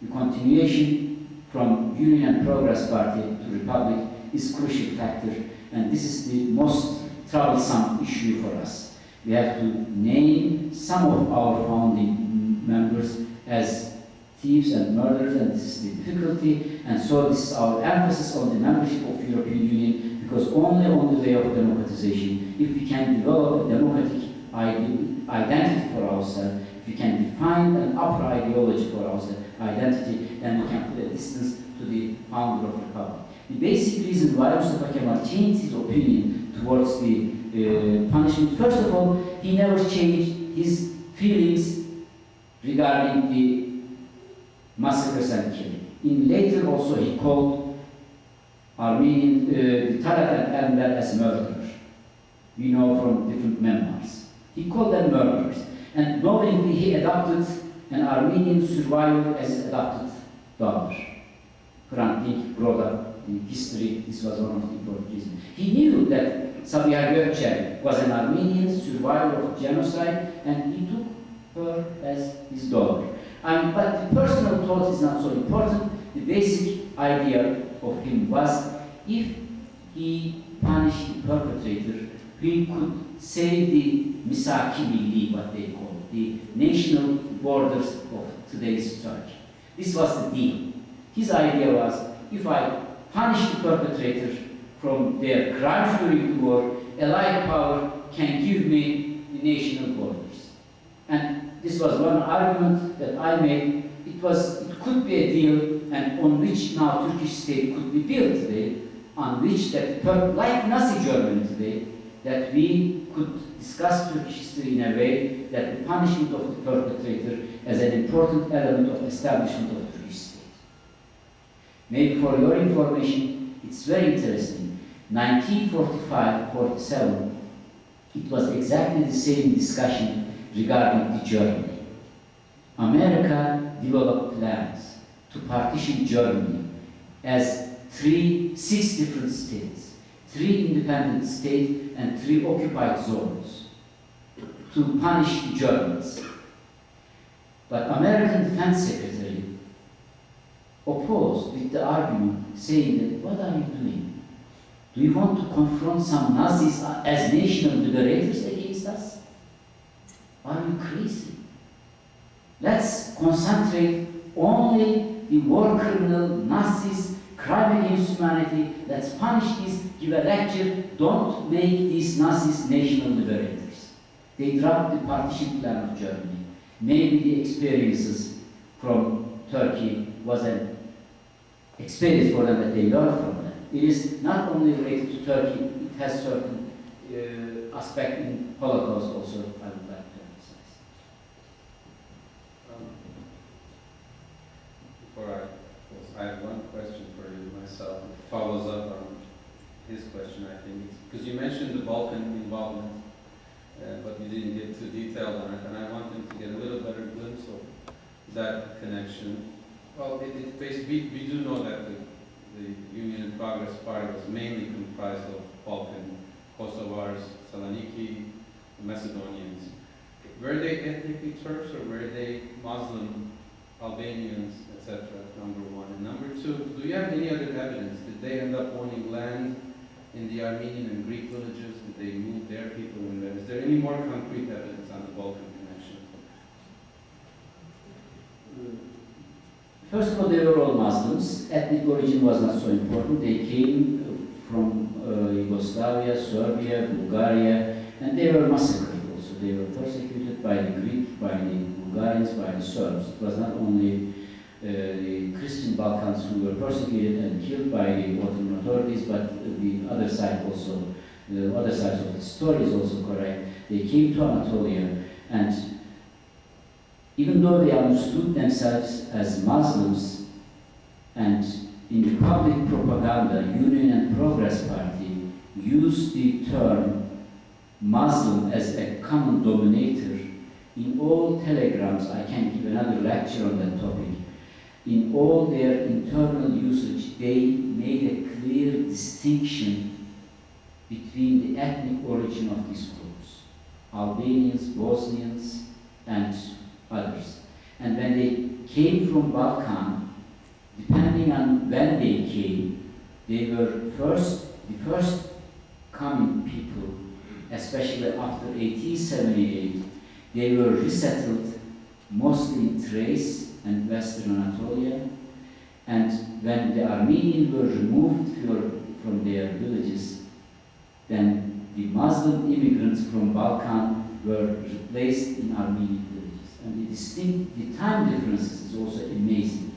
The continuation from Union and Progress Party to Republic is a crucial factor, and this is the most troublesome issue for us. We have to name some of our founding members as thieves and murderers, and this is the difficulty, and so this is our emphasis on the membership of the European Union, because only on the way of democratization, if we can develop a democratic identity for ourselves, if we can define an upper ideology for ourselves, identity, then we can put a distance to the founder of the republic. The basic reason why Mustafa Kemal changed his opinion towards the punishment, first of all, he never changed his feelings regarding the massacres and killing. In later also he called Armenian, the Talat and Enver as murderers. We know from different memoirs. He called them murderers. And knowingly he adopted an Armenian survivor as his adopted daughter. Granting brought up in history, this was one of the important reasons. He knew that Sabiha Gökçen was an Armenian survivor of genocide, and he took her as his daughter. But the personal thought is not so important. The basic idea of him was, if he punished the perpetrator, he could save the Misaki Milli, what they call the national borders of today's Turkey. This was the deal. His idea was, if I punish the perpetrator from their crimes during the war, Allied power can give me the national borders. And this was one argument that I made. It could be a deal, and on which now Turkish state could be built today, on which that, like Nazi Germany today, that we could discuss Turkish history in a way that the punishment of the perpetrator as an important element of establishment of the Turkish state. Maybe for your information, it's very interesting. 1945-47, it was exactly the same discussion regarding the Germany. America developed plans to partition Germany as 6 different states, 3 independent states and 3 occupied zones, to punish the Germans. But American Defense Secretary opposed with the argument saying that, what are you doing? Do you want to confront some Nazis as national liberators against us? Are you crazy? Let's concentrate only the war criminal Nazis, crime against humanity. Let's punish these, give a lecture. Don't make these Nazis national liberators. They dropped the partition plan of Germany. Maybe the experiences from Turkey was an experience for them that they learned from them. It is not only related to Turkey, it has certain aspect in Holocaust also, I would like to emphasize. Before I have one question for you myself. It follows up on his question, I think. Because you mentioned the Balkan involvement, but you didn't get too detailed on it, and I want them to get a little better glimpse of that connection. Well, we do know that the Union and Progress Party was mainly comprised of Balkan Kosovars, Saloniki, Macedonians. Were they ethnically Turks or were they Muslim, Albanians, etc., number one? And number two, do you have any other evidence? Did they end up owning land in the Armenian and Greek villages? Did they move their people in there? Is there any more concrete evidence on the Balkan connection? First of all, they were all Muslims. Ethnic origin was not so important. They came from Yugoslavia, Serbia, Bulgaria, and they were massacred also. They were persecuted by the Greek, by the Bulgarians, by the Serbs. It was not only the Christian Balkans who were persecuted and killed by the Ottoman authorities, but the other side also, the other side of the story is also correct. They came to Anatolia, and even though they understood themselves as Muslims, and in the public propaganda, Union and Progress Party used the term Muslim as a common denominator in all telegrams. I can give another lecture on that topic. In all their internal usage, they made a clear distinction between the ethnic origin of these groups, Albanians, Bosnians, and others. And when they came from Balkan, depending on when they came, they were the first coming people, especially after 1878. They were resettled mostly in Thrace and Western Anatolia, and when the Armenians were removed from their villages, then the Muslim immigrants from Balkan were replaced in Armenian villages. And the time differences is also amazing.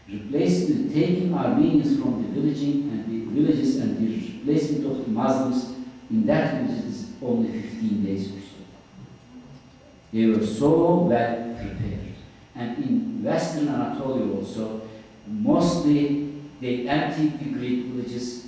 Taking Armenians from the villages and the replacement of the Muslims in that village is only 15 days or so. They were so well prepared. And in Western Anatolia also, mostly they emptied the Greek villages,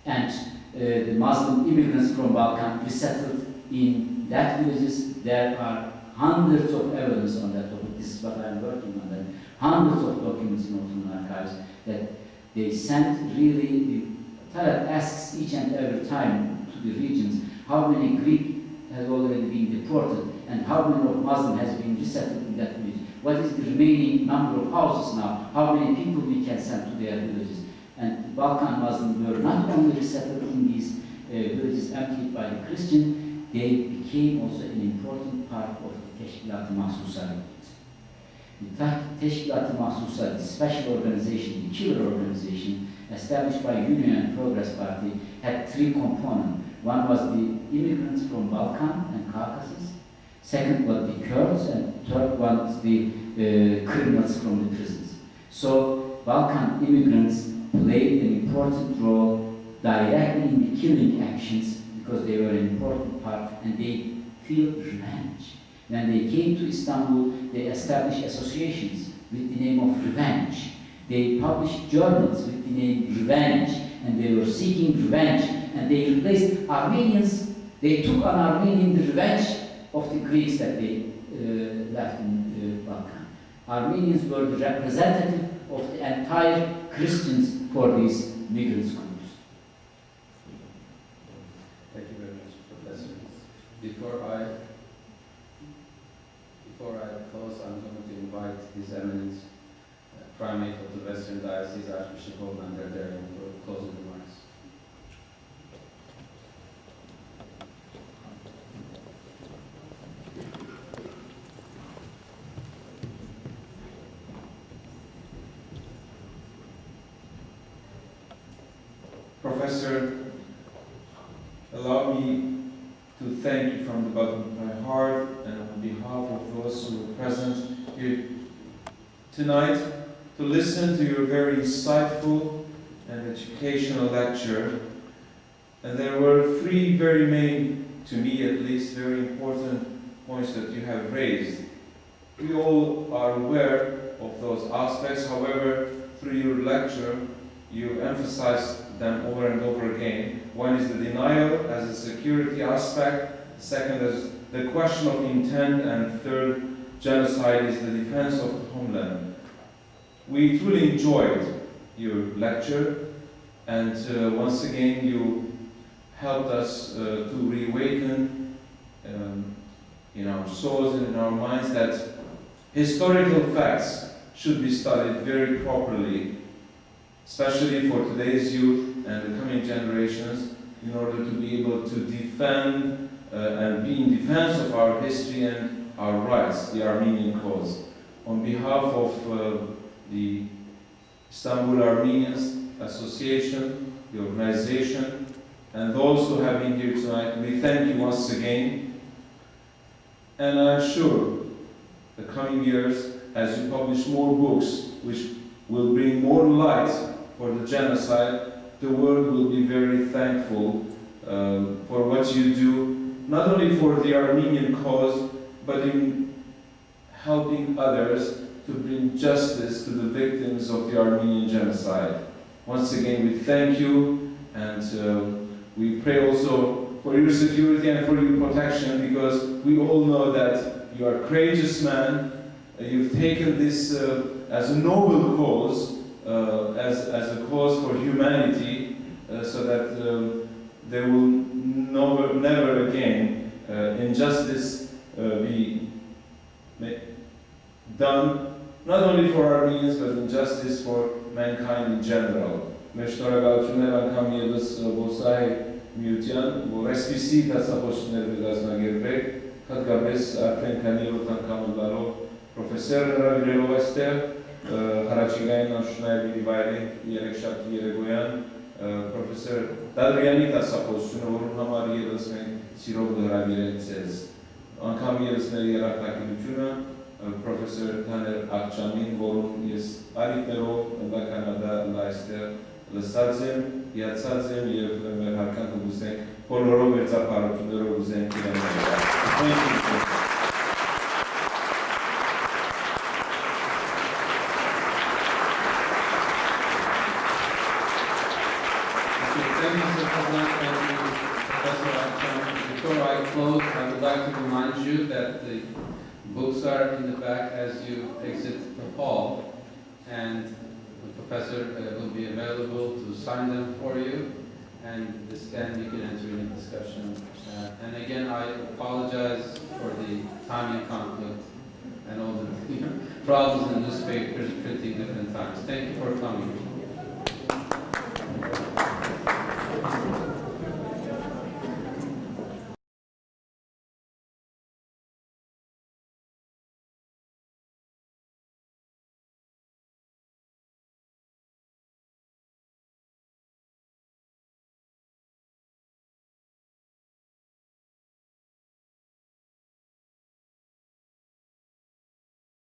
and the Muslim immigrants from Balkan resettled in that villages. There are hundreds of evidence on that topic. This is what I'm working on. That hundreds of documents in Ottoman archives that they sent. Really, the Talat asks each and every time to the regions how many Greek has already been deported and how many of Muslim has been resettled in that village. What is the remaining number of houses now? How many people we can send to their villages? And Balkan Muslims were not only resettled in these villages emptied by the Christian, they became also an important part of the Teşkilat-ı Mahsusa. The Teşkilat-ı Mahsusa, the special organization, the killer organization, established by Union and Progress Party, had three components. One was the immigrants from Balkan and Caucasus, second was the Kurds, and third one was the criminals from the prisons. So Balkan immigrants played an important role directly in the killing actions because they were an important part, and they feel revenge. When they came to Istanbul, they established associations with the name of revenge. They published journals with the name Revenge, and they were seeking revenge, and they replaced Armenians. They took on Armenian the revenge of the Greeks that they left in Balkan. Armenians were the representative of the entire Christians for these migrant groups. Thank you very much, Professor. Before I close, I'm going to invite His Eminence, Primate of the Western Diocese, Archbishop Holman Derderian, for closing remarks. Professor, allow me to thank you from the bottom of my heart and on behalf of those who were present here tonight to listen to your very insightful and educational lecture. And there were three very main, to me at least, very important points that you have raised. We all are aware of those aspects. However, through your lecture, you emphasized them over and over again. One is the denial as a security aspect. Second is the question of intent. And third, genocide is the defense of the homeland. We truly enjoyed your lecture. And once again, you helped us to reawaken in our souls and in our minds that historical facts should be studied very properly, especially for today's youth and the coming generations, in order to be able to defend and be in defense of our history and our rights, the Armenian cause. On behalf of the Istanbul Armenians Association, the organization, and those who have been here tonight, we thank you once again. And I'm sure the coming years, as you publish more books which will bring more light for the genocide, the world will be very thankful for what you do, not only for the Armenian cause, but in helping others to bring justice to the victims of the Armenian genocide. Once again, we thank you, and we pray also for your security and for your protection, because we all know that you are a courageous man. You've taken this as a noble cause, as a cause for humanity, so that there will never again injustice be done, not only for Armenians, but injustice for mankind in general. Մեշտորակալություններ անգամ ևս ոսայի միության, որ այսպիսի դասախոսներ կգազմագերբեք, հատկապես արդեն քանի ուրդ անգամ լարով պրոֆեսոր հրավիրելով այստեղ, հարաճիգային անշունայելի վայրենք երեքշաբթի երեկոյան, պրոֆեսոր Դադրյանի դասախոսությունը, որում համար ևս մենք սիրով հրավիրենք ձեզ, անգամ ևս մեր երախտագիտությունը, պրոֆեսոր Թաներ Ակչամին, որում ես արիտներով դա Կանադա այստեղ լսած եմ, հիացած եմ և մեր հարկանքը գուզենք, բոլորով մեր ծափարություններով գուզենք իրեններ։ Before I close, I would like to remind you that the books are in the back as you exit the hall, and the professor will be available to sign them for you, and then you can enter in a discussion. And again, I apologize for the timing conflict and all the problems in newspapers printing different times. Thank you for coming.